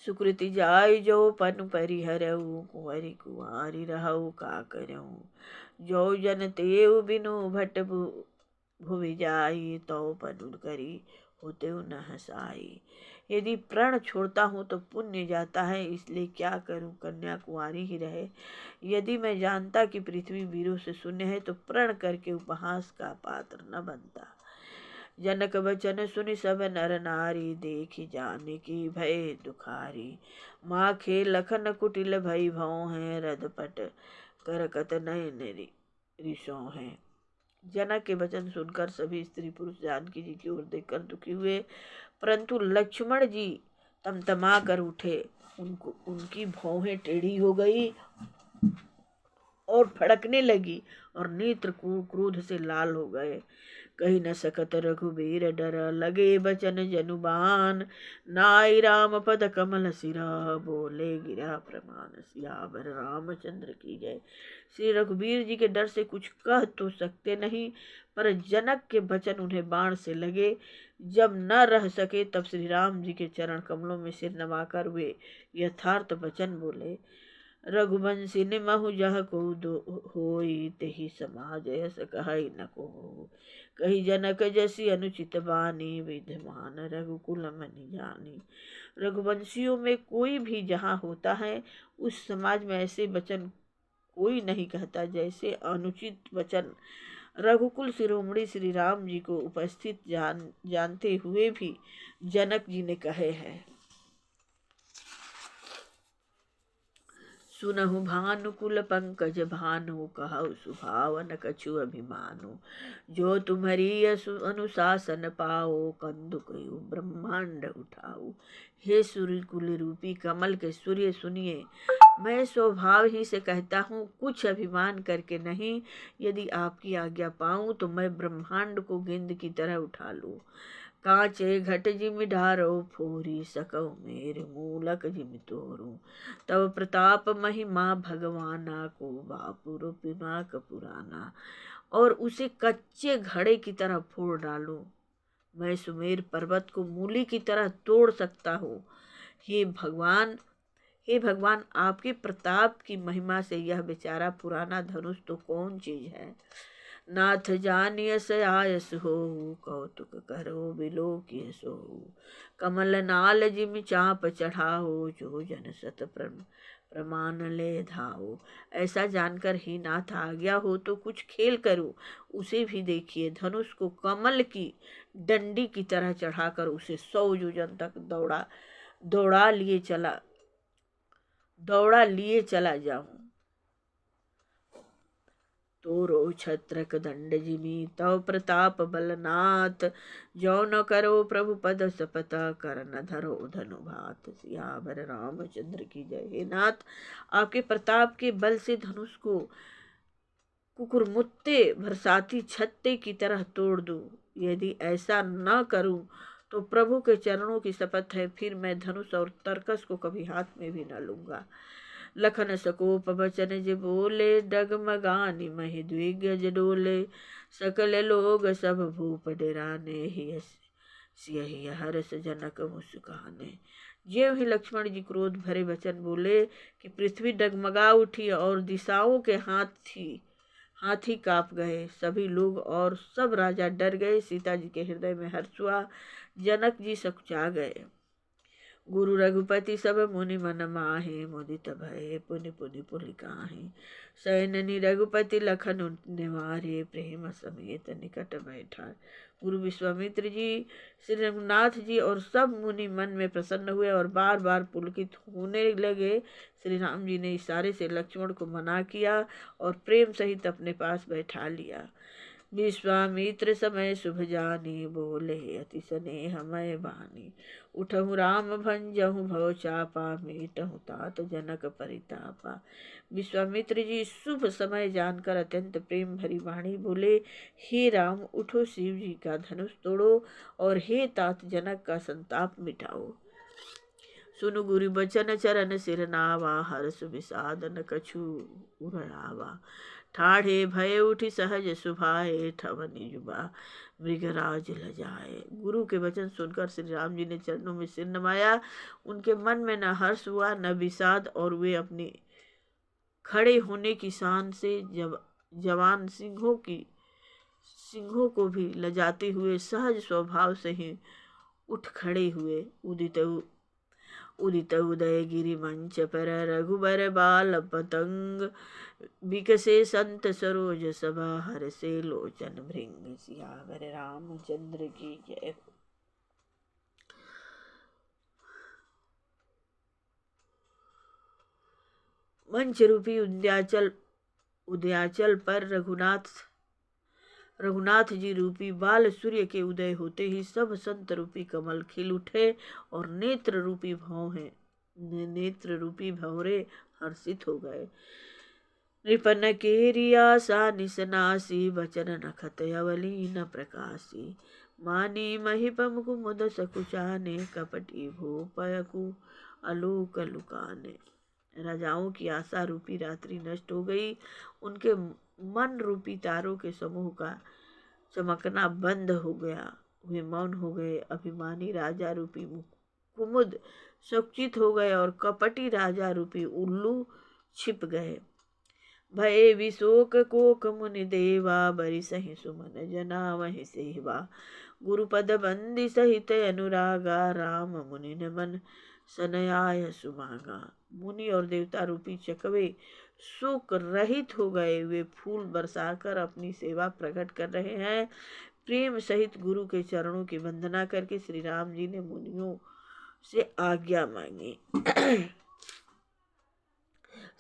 सुकृति जाय जो पन परिहरऊ, कुंवरी कुंवारी रहऊ का करऊँ। जो जन तेउ बिनु भट भुवि जाई, तो पनु करी होते न हसाई। यदि प्रण छोड़ता हूँ तो पुण्य जाता है, इसलिए क्या करूँ, कन्या कुंवारी ही रहे। यदि मैं जानता कि पृथ्वी वीरों से शून्य है तो प्रण करके उपहास का पात्र न बनता। जनक वचन सुनि सब नर नारी, देखी जाने की भय दुखारी। माखे लखन कुटिल भई भौ हैं, रदपट करकत नयन रिसो हैं। जनक के वचन सुनकर सभी स्त्री पुरुष जानकी जी की ओर देखकर दुखी हुए, परंतु लक्ष्मण जी तमतमा कर उठे। उनकी भौहें टेढ़ी हो गई और फड़कने लगी और नेत्र क्रोध से लाल हो गए। कही न सकत रघुबीर डर, लगे बचन जनुबान। नाई राम पद कमल सिरा, बोले गिरा प्रमाण। सियावर रामचंद्र की जय। श्री रघुबीर जी के डर से कुछ कह तो सकते नहीं, पर जनक के वचन उन्हें बाण से लगे। जब न रह सके तब श्री राम जी के चरण कमलों में सिर नवाकर वे यथार्थ वचन बोले। रघुवंशी ने महु जह को होई, तेहि समाज यस कहई न को। कही जनक जैसी अनुचित बानी, विद्यमान रघुकुल मनि जानी। रघुवंशियों में कोई भी जहाँ होता है उस समाज में ऐसे वचन कोई नहीं कहता जैसे अनुचित वचन रघुकुल शिरोमणि श्री राम जी को उपस्थित जानते हुए भी जनक जी ने कहे हैं। सुनहु भानुकुल पंकज भानु, कहु सुभावन कछु अभिमानु। जो तुम्हारी अनुशासन पाओ, कंदुक ब्रह्मांड उठाओ। हे सूर्य कुल रूपी कमल के सूर्य सुनिए, मैं स्वभाव ही से कहता हूँ, कुछ अभिमान करके नहीं। यदि आपकी आज्ञा पाऊँ तो मैं ब्रह्मांड को गेंद की तरह उठा लूँ। कांचे घट जिम ढारो फोरी, सकौ मेरे मूलक जिम तोरू। तब प्रताप महिमा भगवाना को, बापू रूपिना कपुराना। और उसे कच्चे घड़े की तरह फोड़ डालूं। मैं सुमेर पर्वत को मूली की तरह तोड़ सकता हूँ। हे भगवान, आपके प्रताप की महिमा से यह बेचारा पुराना धनुष तो कौन चीज है। नाथ जानियस आयस हो, कौतुक करो बिलोकिय सो। कमल नाल जिमि चाप चढ़ाओ, जो जन सत प्रमाण ले धाओ। ऐसा जानकर ही नाथ आ गया हो तो कुछ खेल करूं। उसे भी देखिए, धनुष को कमल की डंडी की तरह चढ़ाकर उसे 100 योजन तक दौड़ा लिए चला जाऊं। तोरो छत्रक दंड जिमि तव प्रताप बलनाथ, जो न करो प्रभु पद सपता, कर न धरो धनु भात। सियावर रामचंद्र की जय। हे नाथ, आपके प्रताप के बल से धनुष को कुकुरमुत्ते बरसाती छत्ते की तरह तोड़ दूं। यदि ऐसा न करूं तो प्रभु के चरणों की शपथ है, फिर मैं धनुष और तरकस को कभी हाथ में भी न लूंगा। लखन सकोप बचन जे बोले, डगमगानी महि द्विगज डोले। सकल लोग सब भूप डेराने, सियहि हर्ष जनक मुस्काने। ज्यों ही लक्ष्मण जी क्रोध भरे वचन बोले कि पृथ्वी डगमगा उठी और दिशाओं के हाथी कांप गए। सभी लोग और सब राजा डर गए। सीता जी के हृदय में हर्ष हुआ। जनक जी सकुचा गए। गुरु रघुपति सब मुनि मन माहे, मुदित भय पुनि पुनि पुलिकाहे। सैन्य रघुपति लखन निवारे, प्रेम समेत निकट बैठा। गुरु विश्वामित्र जी, श्री रघुनाथ जी और सब मुनि मन में प्रसन्न हुए और बार बार पुलकित होने लगे। श्री राम जी ने इशारे से लक्ष्मण को मना किया और प्रेम सहित अपने पास बैठा लिया। विश्वामित्र समय शुभ जानी, बोले अति स्नेह मय बानी। उठहु राम भंजहु भव चापा, मीटहु तात जनक परितापा। विश्वामित्र जी शुभ समय जानकर अत्यंत प्रेम भरी वाणी बोले, हे राम, उठो, शिव जी का धनुष तोड़ो और हे तात जनक का संताप मिटाओ। सुनु गुरु बचन चरण सिर नावा, हर्ष विषाद न कछु उरयावा। ठाढ़े भय उठी सहज सुभाए, ठवनि जुबा मृगराज लजाए। गुरु के वचन सुनकर श्री राम जी ने चरणों में सिर नवाया। उनके मन में न हर्ष हुआ न विषाद, और वे अपने खड़े होने की शान से जवान सिंहों को भी लजाते हुए सहज स्वभाव से ही उठ खड़े हुए। उदित उदय गिरि मंच पर, रघुबर बाल पतंग। बिकसे संत सरोज सभा, हर से लोचन भृंग। सियावर रामचंद्र की जय। मंच रूपी उद्याचल पर रघुनाथ जी रूपी बाल सूर्य के उदय होते ही सब संत रूपी कमल खिल उठे और नेत्र रूपी भंवरे हर्षित हो गए। नृपन केरिया सा निसनासी, बचन नखत अवली न प्रकाशी। मानी महिपम कुमुद सकुचाने, कपटी भूपयकु अलोक लुकाने। राजाओं की आशा रूपी रात्रि नष्ट हो गई। उनके मन रूपी तारों के समूह का चमकना बंद हो गया। वे मौन हो गए। अभिमानी राजा रूपी कुमुद शोकित हो गए और कपटी राजा रूपी उल्लू छिप गए। भय विशोक कोक मुनि देवा, बरि सहि सुमन जना वहि सेवा। गुरुपद बंदी सहित अनुरागा, राम मुनि न मन सनयाय सुमांगा। मुनि और देवता रूपी चकवे शोक रहित हो गए। वे फूल बरसाकर अपनी सेवा प्रकट कर रहे हैं। प्रेम सहित गुरु के चरणों की वंदना करके श्री राम जी ने मुनियों से आज्ञा मांगी।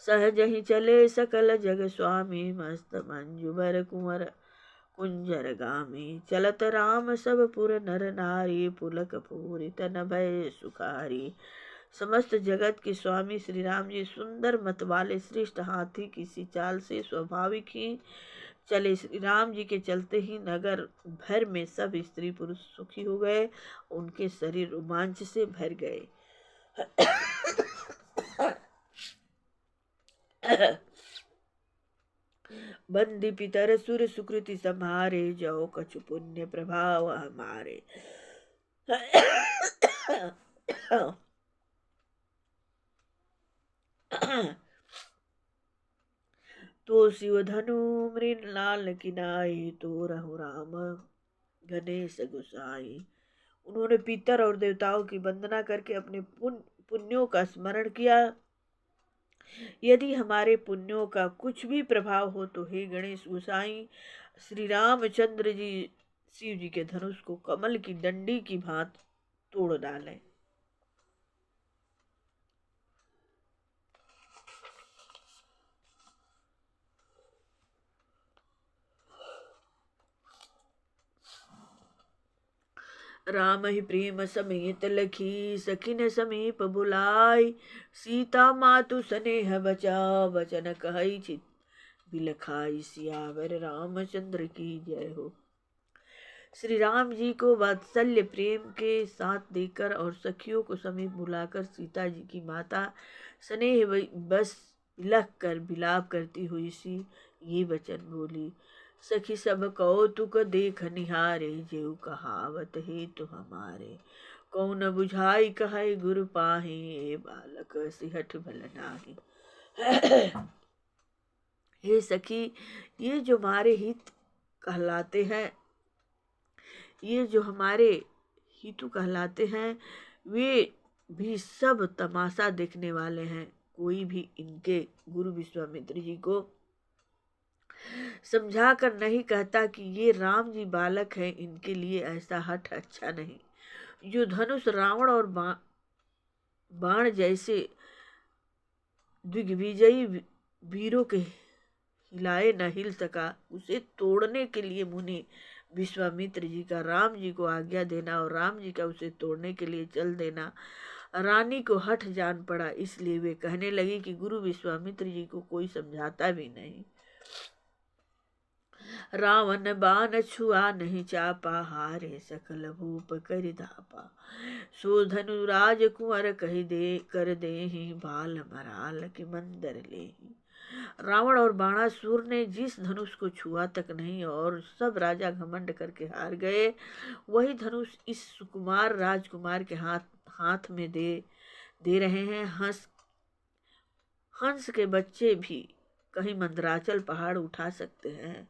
सहज ही चले सकल जग स्वामी, मस्त मंजुबर कुंवर कुंजर गामी। चलत राम सब पुर नर नारी, पुलक पूरी तन भय सुखारी। समस्त जगत के स्वामी श्री राम जी सुंदर मत वाले श्रेष्ठ हाथी की सी चाल से स्वाभाविक ही चले। श्री राम जी के चलते ही नगर भर में सब स्त्री पुरुष सुखी हो गए। उनके शरीर रोमांच से भर गए। बंदी पितर सुर सुकृति सम्हारे, जो कछु पुण्य प्रभाव हमारे। तो शिव धनु मृण लाल किनाए, तो रहु राम गणेश गुसाई। उन्होंने पितर और देवताओं की वंदना करके अपने पुण्यों का स्मरण किया। यदि हमारे पुण्यों का कुछ भी प्रभाव हो तो हे गणेश गुसाई, श्री रामचंद्र जी शिव जी के धनुष को कमल की डंडी की भांति तोड़ डालें। राम ही प्रेम समेत लखी, सखिन समीप बुलाई, सीता मातु स्नेह बचा, वचन कहई चित बिलखाई। सियावर रामचंद्र की जय हो। श्री राम जी को वात्सल्य प्रेम के साथ देकर और सखियों को समीप बुलाकर सीता जी की माता स्नेह बस बिलख कर बिलाप करती हुई सी ये वचन बोली। सखी सब कौतुक देख निहारे, जेऊ कहावत हे तो हमारे। कौन बुझाई कहे गुरु पाही, ए बालक सिहठ भल नाही। हे सखी, ये जो हमारे हित कहलाते हैं, ये जो हमारे हितु कहलाते हैं, वे भी सब तमाशा देखने वाले हैं। कोई भी इनके गुरु विश्वामित्र जी को समझा कर नहीं कहता कि ये राम जी बालक हैं, इनके लिए ऐसा हठ अच्छा नहीं। जो धनुष रावण और बाण जैसे दिग्विजयी वीरों के हिलाए न हिल सका, उसे तोड़ने के लिए मुनि विश्वामित्र जी का राम जी को आज्ञा देना और राम जी का उसे तोड़ने के लिए चल देना रानी को हठ जान पड़ा। इसलिए वे कहने लगी कि गुरु विश्वामित्र जी को कोई समझाता भी नहीं। रावण बाण छुआ नहीं चापा, हारे सकल भूप कर धापा। सो धनुराज कुंवर कही दे कर दे ही, बाल मराल के मंदर ले। रावण और बाणासुर ने जिस धनुष को छुआ तक नहीं और सब राजा घमंड करके हार गए, वही धनुष इस सुकुमार राजकुमार के हाथ में दे रहे हैं। हंस के बच्चे भी कहीं मंदराचल पहाड़ उठा सकते हैं।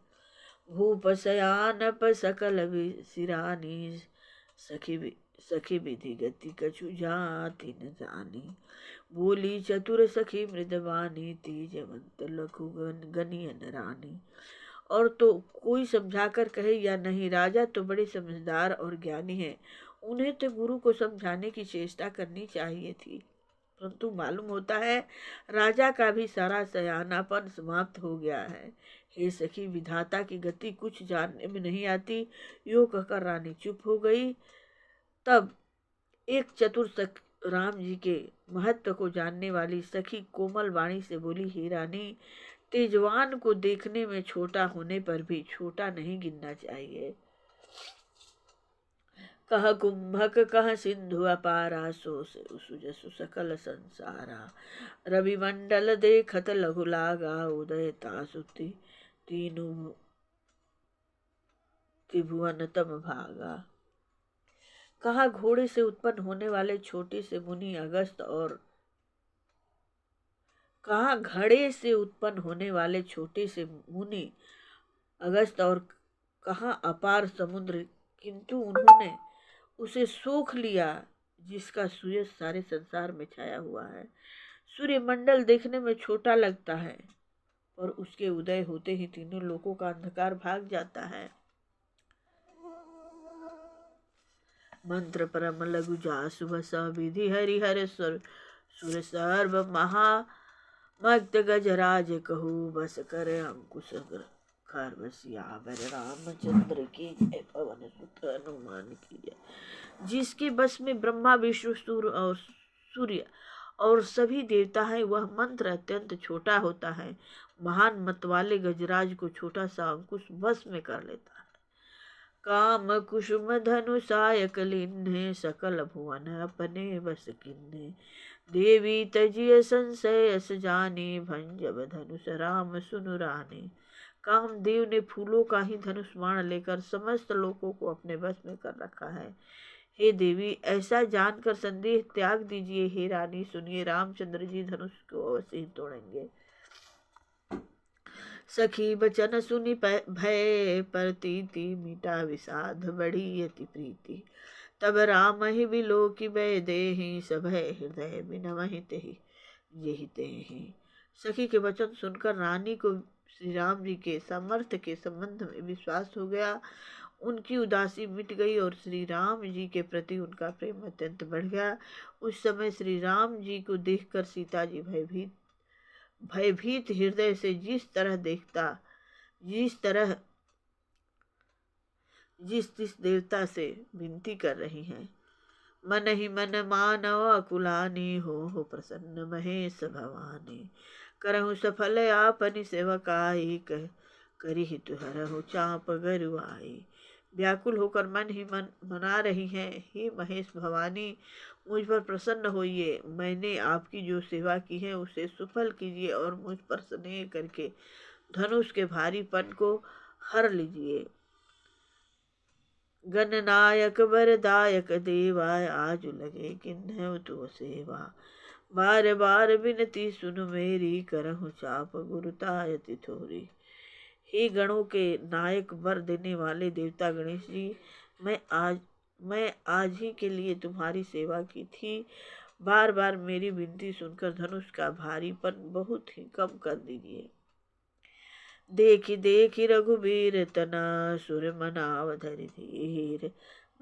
भूप शयानप सकल सिरानी, सखी विधि गति कछु जाति न जानी। बोली चतुर सखी मृदवानी, तेजवंत लखु गनियन रानी। और तो कोई समझाकर कहे या नहीं, राजा तो बड़े समझदार और ज्ञानी हैं, उन्हें तो गुरु को समझाने की चेष्टा करनी चाहिए थी। परंतु मालूम होता है राजा का भी सारा सयानापन समाप्त हो गया है। हे सखी, विधाता की गति कुछ जानने में नहीं आती। यो कहकर रानी चुप हो गई। तब एक चतुर राम जी के महत्व को जानने वाली सखी कोमल वाणी से बोली, हे रानी, तेजवान को देखने में छोटा होने पर भी छोटा नहीं गिनना चाहिए। कह कुंभक कह सिंधु अपारा, सो सुजसु सकल संसारा। रवि मंडल देखत लघु लागा, उदय तासुति तीनु त्रिभुवन तम भागा। कहा घोड़े से उत्पन्न होने वाले छोटे से मुनि अगस्त और कहा घड़े से उत्पन्न होने वाले छोटे से मुनि अगस्त और कहा अपार समुद्र, किंतु उन्होंने उसे सोख लिया जिसका सूरज सारे संसार में छाया हुआ है। सूर्य मंडल देखने में छोटा लगता है और उसके उदय होते ही तीनों लोकों का अंधकार भाग जाता है। मंत्र परम लघु जासु बसा, विधि हरिहर सुर सर्व महा मक्त गजराज कहू, बस कर अंकुश खर। सियावर रामचंद्र की जय, पवन सुत हनुमान की जय। जिसके बस में ब्रह्मा विष्णु सूर्य और सभी देवता हैं, वह मंत्र अत्यंत छोटा होता है। महान मत वाले गजराज को छोटा सा अंकुश बस में कर लेता है। काम कुसुम धनु सायक लिन्हे, सकल भुवन अपने बस किन्हे। देवी तजिय संशय अस जाने, भंजब धनुष राम सुनु रानी। कामदेव ने फूलों का ही धनुष बाण लेकर समस्त लोगों को अपने बस में कर रखा है। हे देवी, ऐसा जानकर संदेह त्याग दीजिए। हे रानी सुनिए, रामचंद्र जी धनुष को अवश्य ही तोड़ेंगे। सखी बचन सुनि भय प्रतीति, मीटा विषाद बढ़ी अति प्रीति। तब राम ही बिलोकि भय देहि, सभय हृदय बिनवहि तेहि जेहि तेहि। सखी के वचन सुनकर रानी को श्री राम जी के सामर्थ्य के संबंध में विश्वास हो गया। उनकी उदासी मिट गई और श्री राम जी के प्रति उनका प्रेम अत्यंत बढ़ गया। उस समय श्री राम जी को देखकर सीता जी भयभीत हृदय से जिस देवता से विनती कर रही हैं, मन ही मन मानव अकुलानी, हो प्रसन्न महेश भवानी। करहु सफल आपनि सेवकाई, करिहि तुहरहु चाप गरुआई। व्याकुल होकर मन ही मन मना रही हैं, हे महेश भवानी, मुझ पर प्रसन्न होइए। मैंने आपकी जो सेवा की है उसे सफल कीजिए और मुझ पर स्नेह करके धनुष के भारीपन को हर लीजिए। गणनायक वरदायक देवा, आज लगे किन्हु तो सेवा। बार बार विनती सुन मेरी, करहु चाप गुरुतायति थोरी। हे गणों के नायक वर देने वाले देवता गणेश जी, मैं आज ही के लिए तुम्हारी सेवा की थी। बार बार मेरी विनती सुनकर धनुष का भारीपन बहुत ही कम कर दीजिए। देखी देखी रघुबीर तना, सुर मनाव धरि धीर।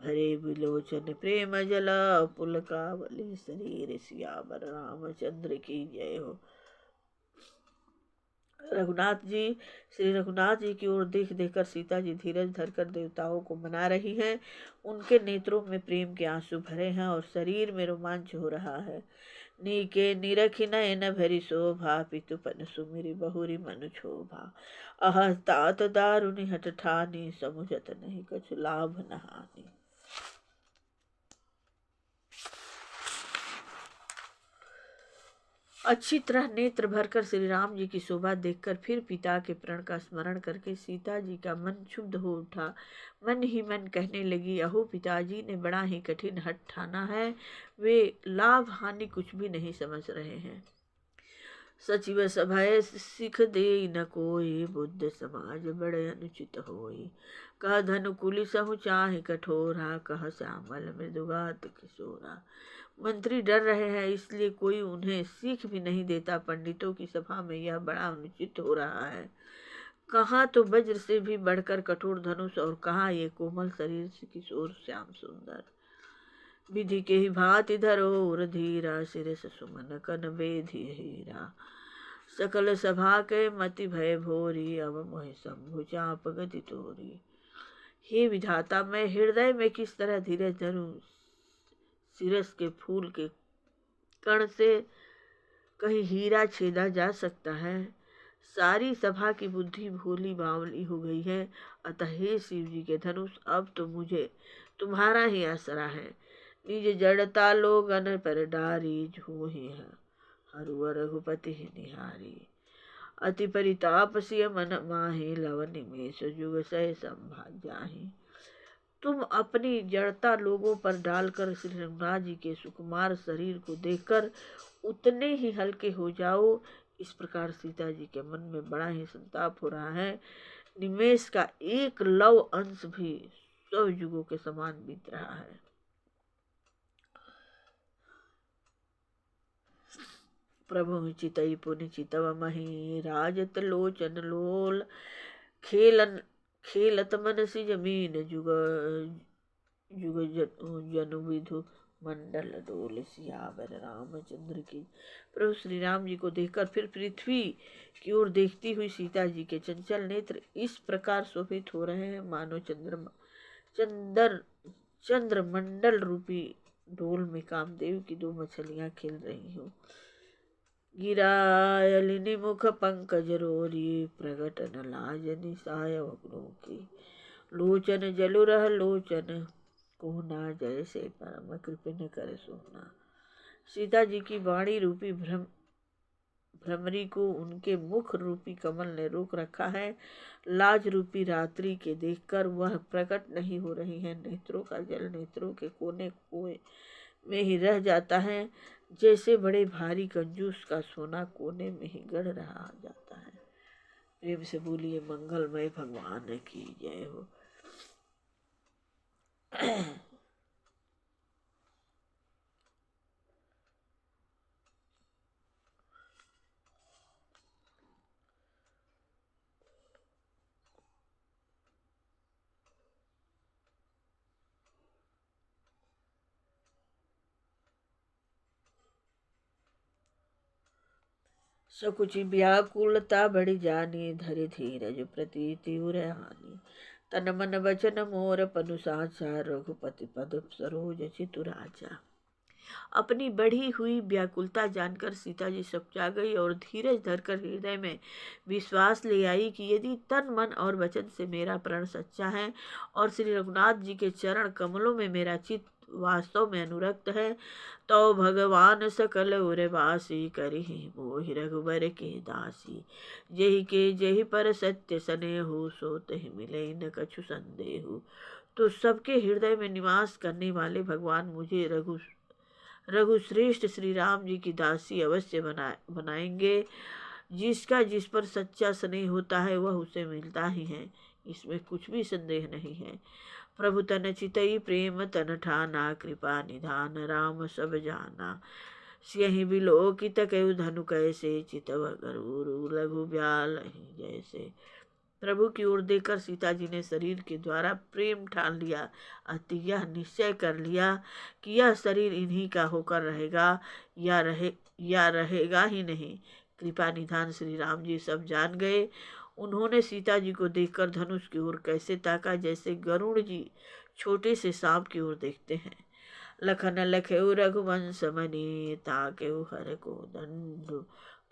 भरे विलोचन प्रेम जला, पुलकावली शरीर। सियावर रामचंद्र की जय हो। श्री रघुनाथ जी की ओर देख देखकर सीता जी धीरज धरकर देवताओं को मना रही हैं। उनके नेत्रों में प्रेम के आंसू भरे हैं और शरीर में रोमांच हो रहा है। नीके निरखि नयन भरी शोभा, पितुपन सुमिरि बहुरी मनु क्षोभा। अह तात दारुनि हठ ठानी, समुझत नहीं कछु लाभ न हानि। अच्छी तरह नेत्र भरकर श्री राम जी की शोभा देखकर फिर पिता के प्रण का स्मरण करके सीता जी का मन क्षुब्ध हो उठा। मन ही मन कहने लगी, अहो पिताजी ने बड़ा ही कठिन हठ ठाना है, वे लाभ हानि कुछ भी नहीं समझ रहे हैं। सचिव सभय सिख दे न कोई, बुद्ध समाज बड़े अनुचित होई। कह धनुकुल सहु चाहे कठोरा, कह श्यामल मृदुगात किशोरा। मंत्री डर रहे हैं इसलिए कोई उन्हें सीख भी नहीं देता। पंडितों की सभा में यह बड़ा अनुचित हो रहा है। कहाँ तो वज्र से भी बढ़कर कठोर धनुष और कहाँ ये कोमल शरीर से किशोर श्याम सुंदर। विधि के ही भांति धरोर धीरा, शिरस सुमन कन बेधि हीरा। सकल सभा के मति भय भोरी, अब मोहि शंभु चाप गति तोरी। हे विधाता, मैं हृदय में किस तरह धीरज धरूं। सिरस के फूल के कण से कहीं हीरा छेदा जा सकता है। सारी सभा की बुद्धि भोली बावली हो गई है। अतः हे शिव जी के धनुष, अब तो मुझे तुम्हारा ही आसरा है। निज जड़ता लोगन पर डारी, झूहि हरु रघुपति ही निहारी। अति परिताप सिय मन माहि, लव निमेष जुग सह संभाल जाहि। तुम अपनी जड़ता लोगों पर डालकर श्री रघुनाथ जी के सुकुमार शरीर को देखकर उतने ही हल्के हो जाओ। इस प्रकार सीता जी के मन में बड़ा ही संताप हो रहा है। निमेष का एक लव अंश भी 100 युगों के समान बीत रहा है। प्रभु चितई पुनि चितव मही, राजत लोचन लोल। खेलत मनसि जमीन, जुग जुग जनु विधु मंडल डोल। सियावर रामचंद्र की। प्रभु श्री राम जी को देखकर फिर पृथ्वी की ओर देखती हुई सीता जी के चंचल नेत्र इस प्रकार शोभित हो रहे हैं मानो चंद्रमंडल रूपी डोल में कामदेव की 2 मछलियां खेल रही हो। गिरायलिनी मुख पंकज रोरी, प्रगट न लाज निसाय की। लोचन जलु रह लोचन, कोना जैसे परम कृपिन कर सोना। सीता जी की वाणी रूपी भ्रमरी को उनके मुख रूपी कमल ने रोक रखा है। लाज रूपी रात्रि के देखकर वह प्रकट नहीं हो रही है। नेत्रों का जल नेत्रों के कोने कोने में ही रह जाता है, जैसे बड़े भारी कंजूस का सोना कोने में ही गड़ रहा जाता है। प्रेम से बोलिए मंगलमय भगवान की जय हो। सकुचि व्याकुलता बढ़ी जानी, धरि धीरज प्रति तीव्र हानि। तन मन वचन मोर पनु साचा, रघुपति पद सरोज चितुराचा। अपनी बढ़ी हुई व्याकुलता जानकर सीता जी सकुचा गई और धीरज धरकर हृदय में विश्वास ले आई कि यदि तन मन और वचन से मेरा प्रण सच्चा है और श्री रघुनाथ जी के चरण कमलों में मेरा चित्त वास्तव में अनुरक्त है, तो भगवान सकल उरवासी करहि मोहि रघुबर के दासी। जेहि के जेहि पर सत्य स्नेहु, सो तहि मिले न कछु संदेहु। तो सबके हृदय में निवास करने वाले भगवान मुझे रघुश्रेष्ठ श्री राम जी की दासी अवश्य बनाएंगे। जिसका जिस पर सच्चा स्नेह होता है वह उसे मिलता ही है, इसमें कुछ भी संदेह नहीं है। प्रभु तन चितई प्रेम तन ठाना, कृपा निधान राम सब जाना। सियहि बिलोकित कयु धनु कैसे, चितव गरुरु लघु ब्याल जैसे। प्रभु की ओर देखकर सीता जी ने शरीर के द्वारा प्रेम ठान लिया, अति यह निश्चय कर लिया कि यह शरीर इन्हीं का होकर रहेगा या रहेगा ही नहीं। कृपा निधान श्री राम जी सब जान गए। उन्होंने सीता जी को देखकर धनुष की ओर कैसे ताका, जैसे गरुड़ जी छोटे से सांप की ओर देखते हैं। लखन लखेउ रघुवंश मनि, ताकेउ हर को दंडु।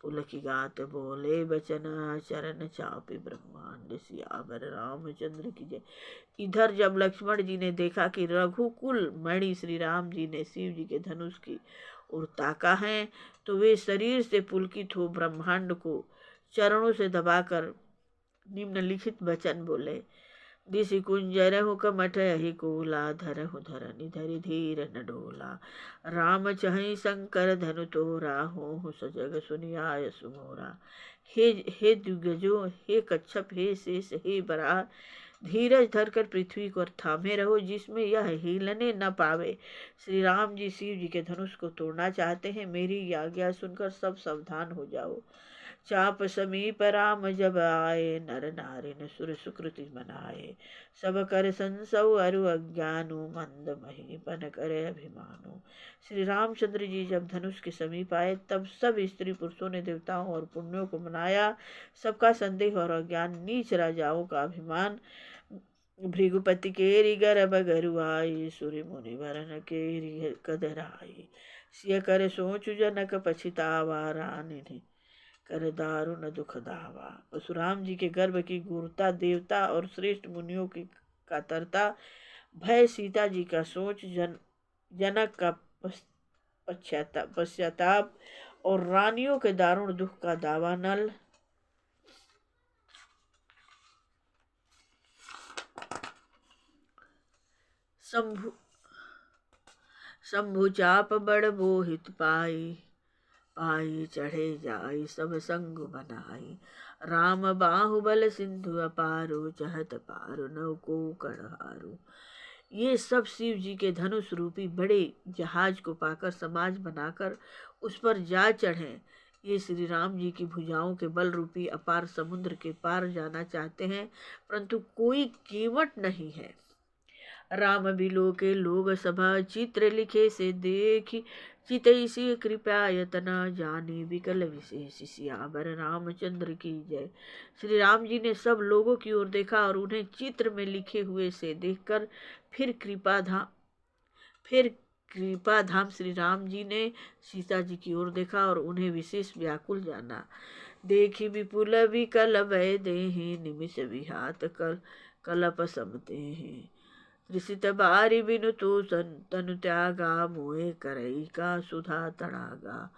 पुलकी गात बोले बचन, चरण चापे ब्रह्मांड सियावर रामचंद्र की जय। इधर जब लक्ष्मण जी ने देखा कि रघुकुल मणि श्री राम जी ने शिव जी के धनुष की ओर ताका है, तो वे शरीर से पुलकित हो ब्रह्मांड को चरणों से दबाकर निम्नलिखित वचन बोले। दिशि कुंजरहु कमठ ही कोला, धरहु धरनि धरि धीर न डोला। राम चहई शंकर धनु तोरा, हो सजग सुनियाय सुमोरा। हे दिग्गजों, हे कच्छप, हे शेष, हे बराह, धीरज धरकर पृथ्वी को थामे रहो, जिसमें यह हिलने न पावे। श्री राम जी शिव जी के धनुष को तोड़ना चाहते हैं। मेरी आज्ञा सुनकर सब सावधान हो जाओ। चाप समीप राम जब आए, नर नारी न सुर सुकृति मनाए। सब कर संसव अरु अज्ञानु, मंद महीपन करे अभिमानु। श्री रामचंद्र जी जब धनुष के समीप आए, तब सब स्त्री पुरुषों ने देवताओं और पुण्यों को मनाया। सबका संदेह और अज्ञान, नीच राजाओं का अभिमान, भृगुपति केरी गर्भ गरुआई, सूर्य मुनि वरन केरी कदराई। सिय कर सोचु जनक पछितावा, रानी कर दारुण दुख दावा। परशुराम जी के गर्भ की गूढ़ता, देवता और श्रेष्ठ मुनियों की कातरता, भय, सीता जी का सोच, जनक का पश्चाताप और रानियों के दारुण दुख का दावा नल। शंभु चाप बड़ बोहित पाई, चढ़े जाई सब संग बनाई। राम बाहुबल सिंधु अपारो, चहत पारो नौ को कड़हारो। ये सब शिव जी के धनुष रूपी बड़े जहाज को पाकर समाज बनाकर उस पर जा चढ़े। ये श्री राम जी की भुजाओं के बल रूपी अपार समुद्र के पार जाना चाहते हैं, परंतु कोई कीमत नहीं है। राम बिलो के लोग सभा, चित्र लिखे से देखी, चितैसी कृपा यतना जानी। विकल विशेष सियावर रामचंद्र की जय। श्री राम जी ने सब लोगों की ओर देखा और उन्हें चित्र में लिखे हुए से देखकर फिर कृपाधाम श्री राम जी ने सीता जी की ओर देखा और उन्हें विशेष व्याकुल जाना। देखी विपुल विकल भय देहि, निमिष विहात कलप समते हैं। त्रिसित बारी बिनु तो तनु त्यागा, मोहे करई का सुधा तड़ागा।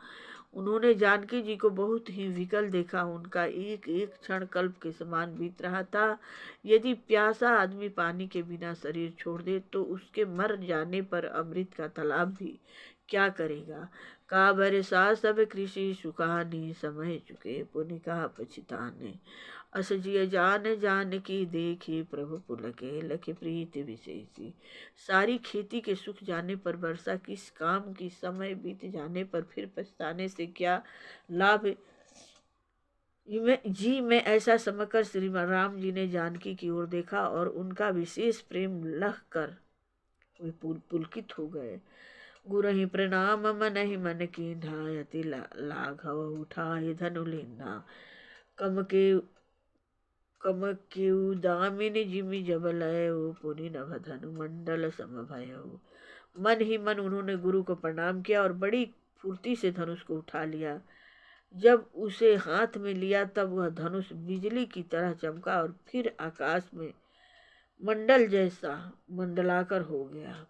उन्होंने जानकी जी को बहुत ही विकल देखा। उनका एक एक क्षण कल्प के समान बीत रहा था। यदि प्यासा आदमी पानी के बिना शरीर छोड़ दे तो उसके मर जाने पर अमृत का तालाब भी क्या करेगा। का बरसा सब कृषि सुखानी, समय चुके पुनि का पछिताने। अस जिय जान जान की देखी, प्रभु पुलके लख प्रीति विशेषी। सारी खेती के सूख जाने पर, वर्षा किस काम की, समय बीत जाने पर फिर पछताने से क्या लाभ। मैं ऐसा समझकर श्री राम जी ने जानकी की ओर देखा और उनका विशेष प्रेम लख कर वे पुलकित हो गए। गुरहि प्रणाम मन ही मन कीन्हा, यति लाघव उठाए धनु लीन्हा। कम के दामिनी जिमि जब लयो, पुनि नभ धनु मंडल सम भयो। मन ही मन उन्होंने गुरु को प्रणाम किया और बड़ी फुर्ती से धनुष को उठा लिया। जब उसे हाथ में लिया तब वह धनुष बिजली की तरह चमका और फिर आकाश में मंडल जैसा मंडलाकर हो गया।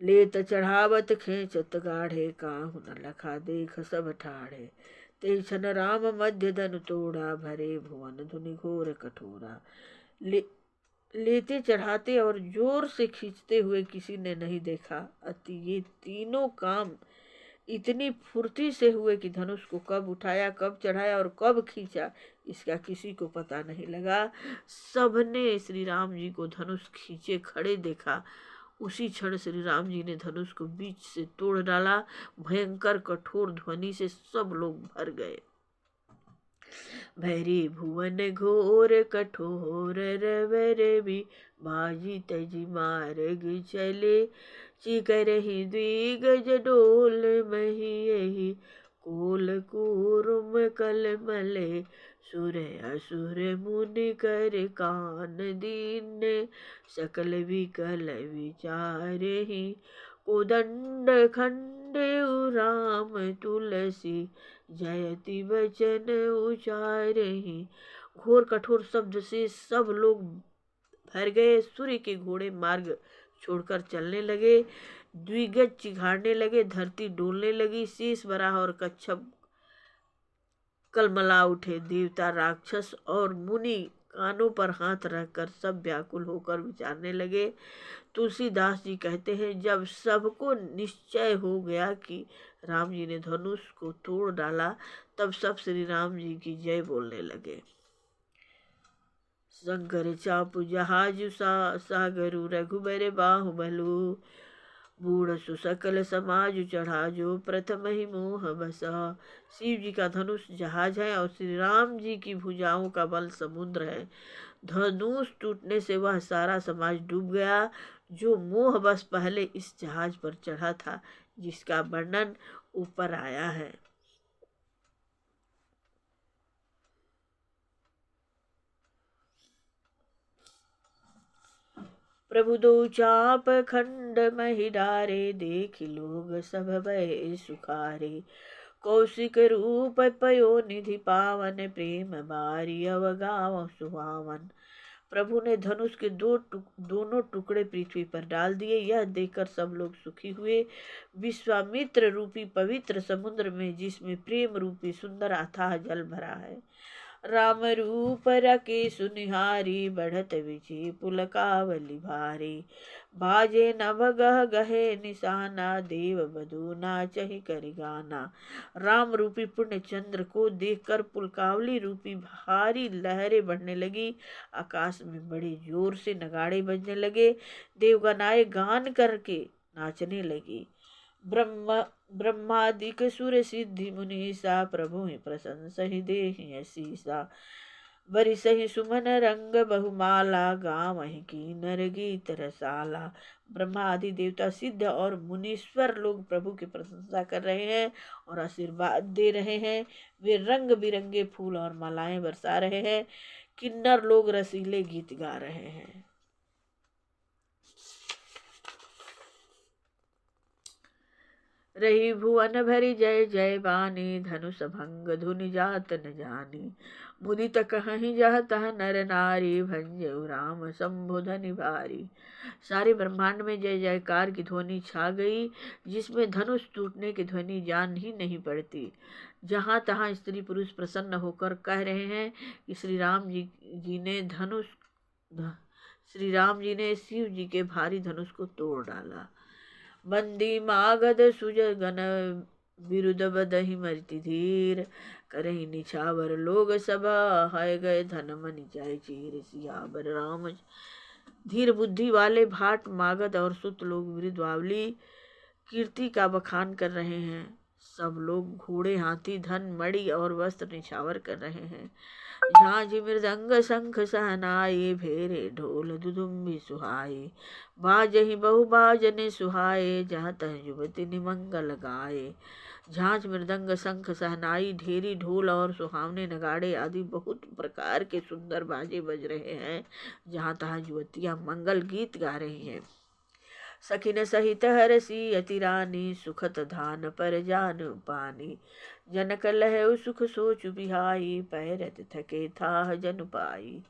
लेत चढ़ावत खेचत गाढ़े, काहू न लखा देख सब ठाढ़े। ते छन राम मध्य धनु तोड़ा, भरे भुवन धुनि घोर कठोरा। लेते चढ़ाते और जोर से खींचते हुए किसी ने नहीं देखा। अति ये तीनों काम इतनी फुर्ती से हुए कि धनुष को कब उठाया, कब चढ़ाया और कब खींचा, इसका किसी को पता नहीं लगा। सबने श्री राम जी को धनुष खींचे खड़े देखा। उसी क्षण श्री राम जी ने धनुष को बीच से तोड़ डाला। भयंकर कठोर ध्वनि से सब लोग भर गए। भैरी भुवन घोर कठोर, रवर भी बाजी तजी मार्ग चले। चिकरहि द्विगज डोल, मही यही कोल कूरुम कलमले। सुर असुर मुनि कर कान दीन, सकल विकल विचारहि। कोदंड खंडेउ राम तुलसी, जयति वचन उचारहि। घोर कठोर शब्द से सब लोग भर गए। सूर्य के घोड़े मार्ग छोड़कर चलने लगे। द्विगज चिघाड़ने लगे, धरती डोलने लगी। शेष वराह और कच्छप कलमला उठे। देवता, राक्षस और मुनि कानों पर हाथ रखकर सब व्याकुल होकर विचारने लगे। तुलसीदास जी कहते हैं, जब सबको निश्चय हो गया कि राम जी ने धनुष को तोड़ डाला, तब सब श्री राम जी की जय बोलने लगे। शंकर चापु जहाजु सागरु, रघुबर बाहुबलु। बूढ़ सुसकल समाज चढ़ाजो, प्रथम ही मोह बसा। शिव जी का धनुष जहाज है और श्री राम जी की भुजाओं का बल समुद्र है। धनुष टूटने से वह सारा समाज डूब गया जो मोह बस पहले इस जहाज पर चढ़ा था, जिसका वर्णन ऊपर आया है। प्रभु दो चाप खंड महि डारे, देख लोग सब भय सुखारे। कौशिक रूप पयो निधि पावन, प्रेम बारी अवगाव सुहावन। प्रभु ने धनुष के दोनों टुकड़े पृथ्वी पर डाल दिए। यह देखकर सब लोग सुखी हुए। विश्वामित्र रूपी पवित्र समुद्र में, जिसमें प्रेम रूपी सुंदर अथाह जल भरा है, राम रूप रके सुनिहारी, बढ़त विचि पुलकावली भारी। बाजे नभ गह गहे निशाना, देव बधू नाचहि करि गाना। राम रूपी पुण्य चंद्र को देखकर पुलकावली रूपी भारी लहरें बढ़ने लगी। आकाश में बड़े जोर से नगाड़े बजने लगे। देवगनाएं गान करके नाचने लगी। ब्रह्मादिक सुर सिद्धि मुनीसा, प्रभु ही प्रशंसा ही देहि असीसा। बरिसहि सुमन रंग बहुमाला, गावहि कीनर गीत रसाला। ब्रह्मा आदि देवता, सिद्ध और मुनीश्वर लोग प्रभु की प्रशंसा कर रहे हैं और आशीर्वाद दे रहे हैं। वे रंग बिरंगे फूल और मालाएं बरसा रहे हैं। किन्नर लोग रसीले गीत गा रहे हैं। रही भुवन भरी जय जय बानी, धनुष भंग धुनि जात न जानी। मुदित कहीं जह तह नर नारी, भंजऊ राम शंभु धनि भारी। सारे ब्रह्मांड में जय जयकार की ध्वनि छा गई, जिसमें धनुष टूटने की ध्वनि जान ही नहीं पड़ती। जहाँ तहाँ स्त्री पुरुष प्रसन्न होकर कह रहे हैं कि श्री राम जी ने शिव जी के भारी धनुष को तोड़ डाला। बंदी मागध सुजगन विरुद्ध बदहि मरति धीर, करहि निछावर लोग सभा, हाय गए धन मनि जाय चीर, सियावर राम। धीर बुद्धि वाले भाट मागध और सुत लोग विरुद्धावली कीर्ति का बखान कर रहे हैं। सब लोग घोड़े हाथी धन मणि और वस्त्र निछावर कर रहे हैं। झांझ मृदंग शंख सहनाई, भेरे ढोल दुदुम्बी सुहाई, बाजहि बहु बाजने सुहाए, जहाँ तह युवती निमंगल गाए। झांझ मृदंग शंख सहनाई, ढेरी ढोल और सुहावने नगाड़े आदि बहुत प्रकार के सुंदर बाजे बज रहे हैं। जहाँ तहाँ युवतियाँ मंगल गीत गा रही हैं। सखिन सहित हरसी अति रानी, सुखत धान पर जान पानी, जनक लहउ सुख सोच बिहाई, पैरत थके थाह जन पाई।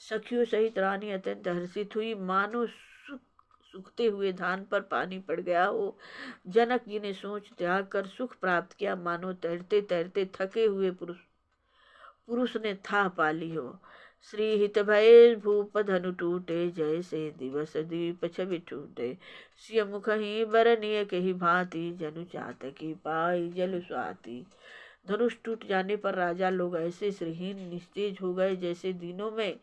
सखियों सहित रानी अत्यंत हर्षित हुई, मानो सूखते हुए धान पर पानी पड़ गया हो। जनक जी ने सोच त्याग कर सुख प्राप्त किया, मानो तैरते तैरते थके हुए पुरुष ने था पाली हो। श्री हित भय भूप धनु टूटे, जैसे दिवस दीप छवि टूटे, सिय मुख ही बरनिय के ही भांति, जनु चातकी पाई जल स्वाति। धनुष टूट जाने पर राजा लोग ऐसे श्रीहीन निस्तेज हो गए जैसे दिनों में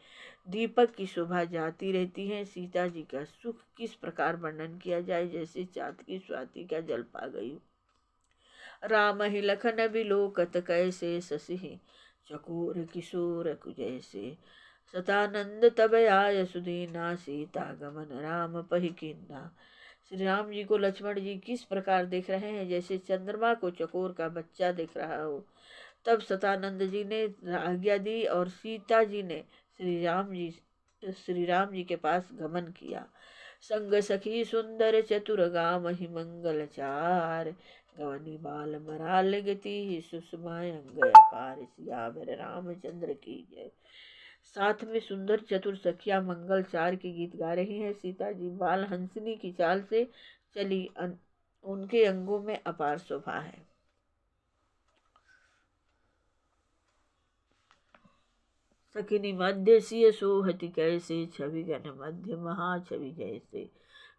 दीपक की शोभा जाती रहती है। सीता जी का सुख किस प्रकार वर्णन किया जाए, जैसे चातकी स्वाति का जल पा गई। राम ही लखन बिलोकत कैसे, शशि चकोर किशोर कुजैसे, सतानंद तब आय सुदीना, सीता गमन राम पहि कीन्हा। श्री राम जी को लक्ष्मण जी किस प्रकार देख रहे हैं, जैसे चंद्रमा को चकोर का बच्चा देख रहा हो। तब सतानंद जी ने आज्ञा दी और सीता जी ने श्री राम जी के पास गमन किया। संग सखी सुंदर चतुर गाम ही मंगल चार, गवनी बाल मराल गति सुषमा अंग अपार, सियावर रामचंद्र की जय। साथ में सुंदर चतुर सखिया मंगल चार के गीत गा रही हैं। सीता जी बाल हंसनी की चाल से चली, उनके अंगों में अपार शोभा है। सखिनी मध्य सिय सोहति कैसे, छवि गन मध्य महाछवि जैसे,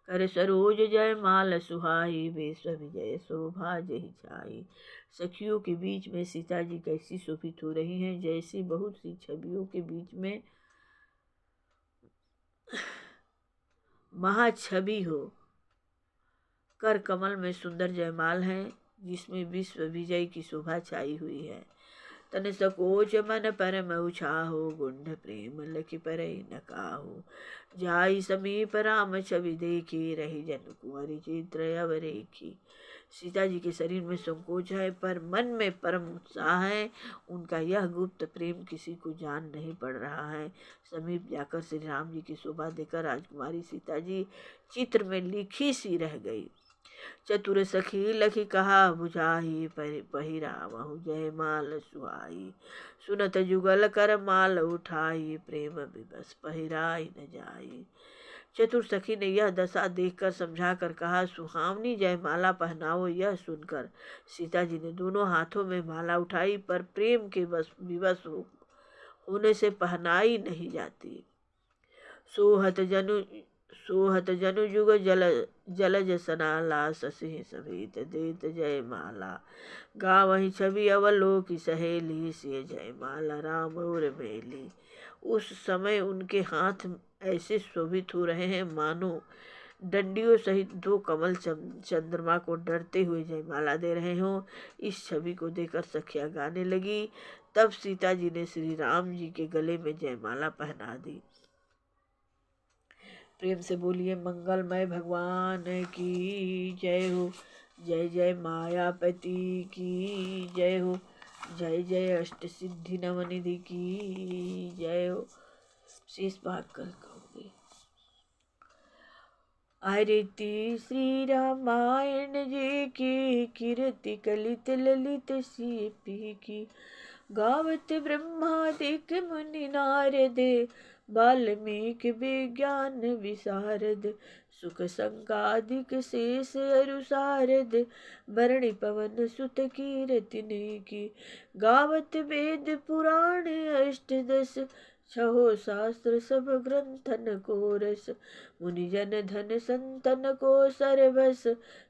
कर सरोज जय माल सुहाई, विश्व विजय शोभा जही छाई। सखियों के बीच में सीता जी कैसी शोभित हो रही हैं, जैसी बहुत सी छवियों के बीच में महाछवि हो। कर कमल में सुंदर जयमाल है, जिसमें विश्व विजय की शोभा छाई हुई है। तन सकोच मन परम उछाहो, गुंड प्रेम लखि परई न काहू। जाई समीप राम छवि देखी, रही जन कुंवरी चित्र अवरेखी। सीता जी के शरीर में संकोच है, पर मन में परम उत्साह है। उनका यह गुप्त प्रेम किसी को जान नहीं पड़ रहा है। समीप जाकर श्री राम जी की शोभा देखकर राजकुमारी सीता जी चित्र में लिखी सी रह गई। चतुर सखी लखी कहा बुझाही, पहिरावहु जय माल सुहाई। सुनत जुगल कर माल उठाई, प्रेम विवश पहिराई न जाई। चतुर सखी ने यह दशा देखकर समझा कर कहा, सुहावनी जयमाला पहनाओ। यह सुनकर सीता जी ने दोनों हाथों में माला उठाई, पर प्रेम के विवश होने से पहनाई नहीं जाती। सोहत जनु जुग जलज सनाला, शशि समेत देत जय माला। गावहि छवि अवलोकि सहेली, सिय जय माला राम और मेली। उस समय उनके हाथ ऐसे शोभित हो रहे हैं मानो डंडियों सहित दो कमल चंद्रमा को डरते हुए जयमाला दे रहे हों। इस छवि को देखकर सखिया गाने लगी। तब सीता जी ने श्री राम जी के गले में जयमाला पहना दी। प्रेम से बोलिए मंगलमय भगवान की जय हो। जय जय मायापति की जय हो। जय जय अष्ट सिद्धि नवनिधि की जय हो। शेष भाग कल कहोगे। आरती श्री रामायण जी की, कीर्ति कलित ललित सीपी की। गावत ब्रह्मादिक मुनि नारद, वाल्मीकि विज्ञान विशारद। सुख संकादिक शेष अरु सारद, भरणि पवन सुत कीरति की। गावत वेद पुराण अष्टदश, छहो शास्त्र सब ग्रंथन को रस, मुनिजन धन संतन को सरबस।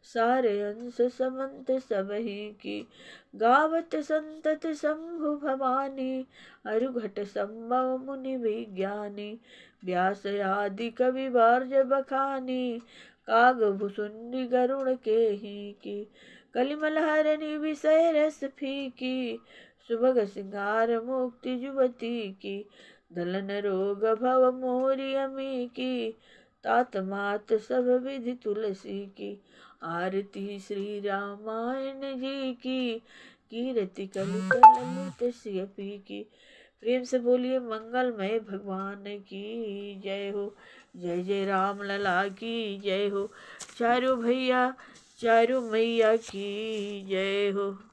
सारे अंश समंत सबहि की, गावत संतत शंभु भवानी। अरुघट संभव मुनि विज्ञानी, व्यास आदि कवि वार्ज बखानी। काग भुसुंडी गरुड़ के ही की, कलिमल हरनि विषय रस फीकी। सुभग सिंगार मुक्ति जुवती की, दलन रोग भव मोरि अमी की। तात मात सब विधि तुलसी की, आरती श्री रामायण जी की। कीरति कलित ललित सियपी की। प्रेम से बोलिए मंगलमय भगवान की जय हो। जय जय राम लला की जय हो। चारों भैया चारों मैया की जय हो।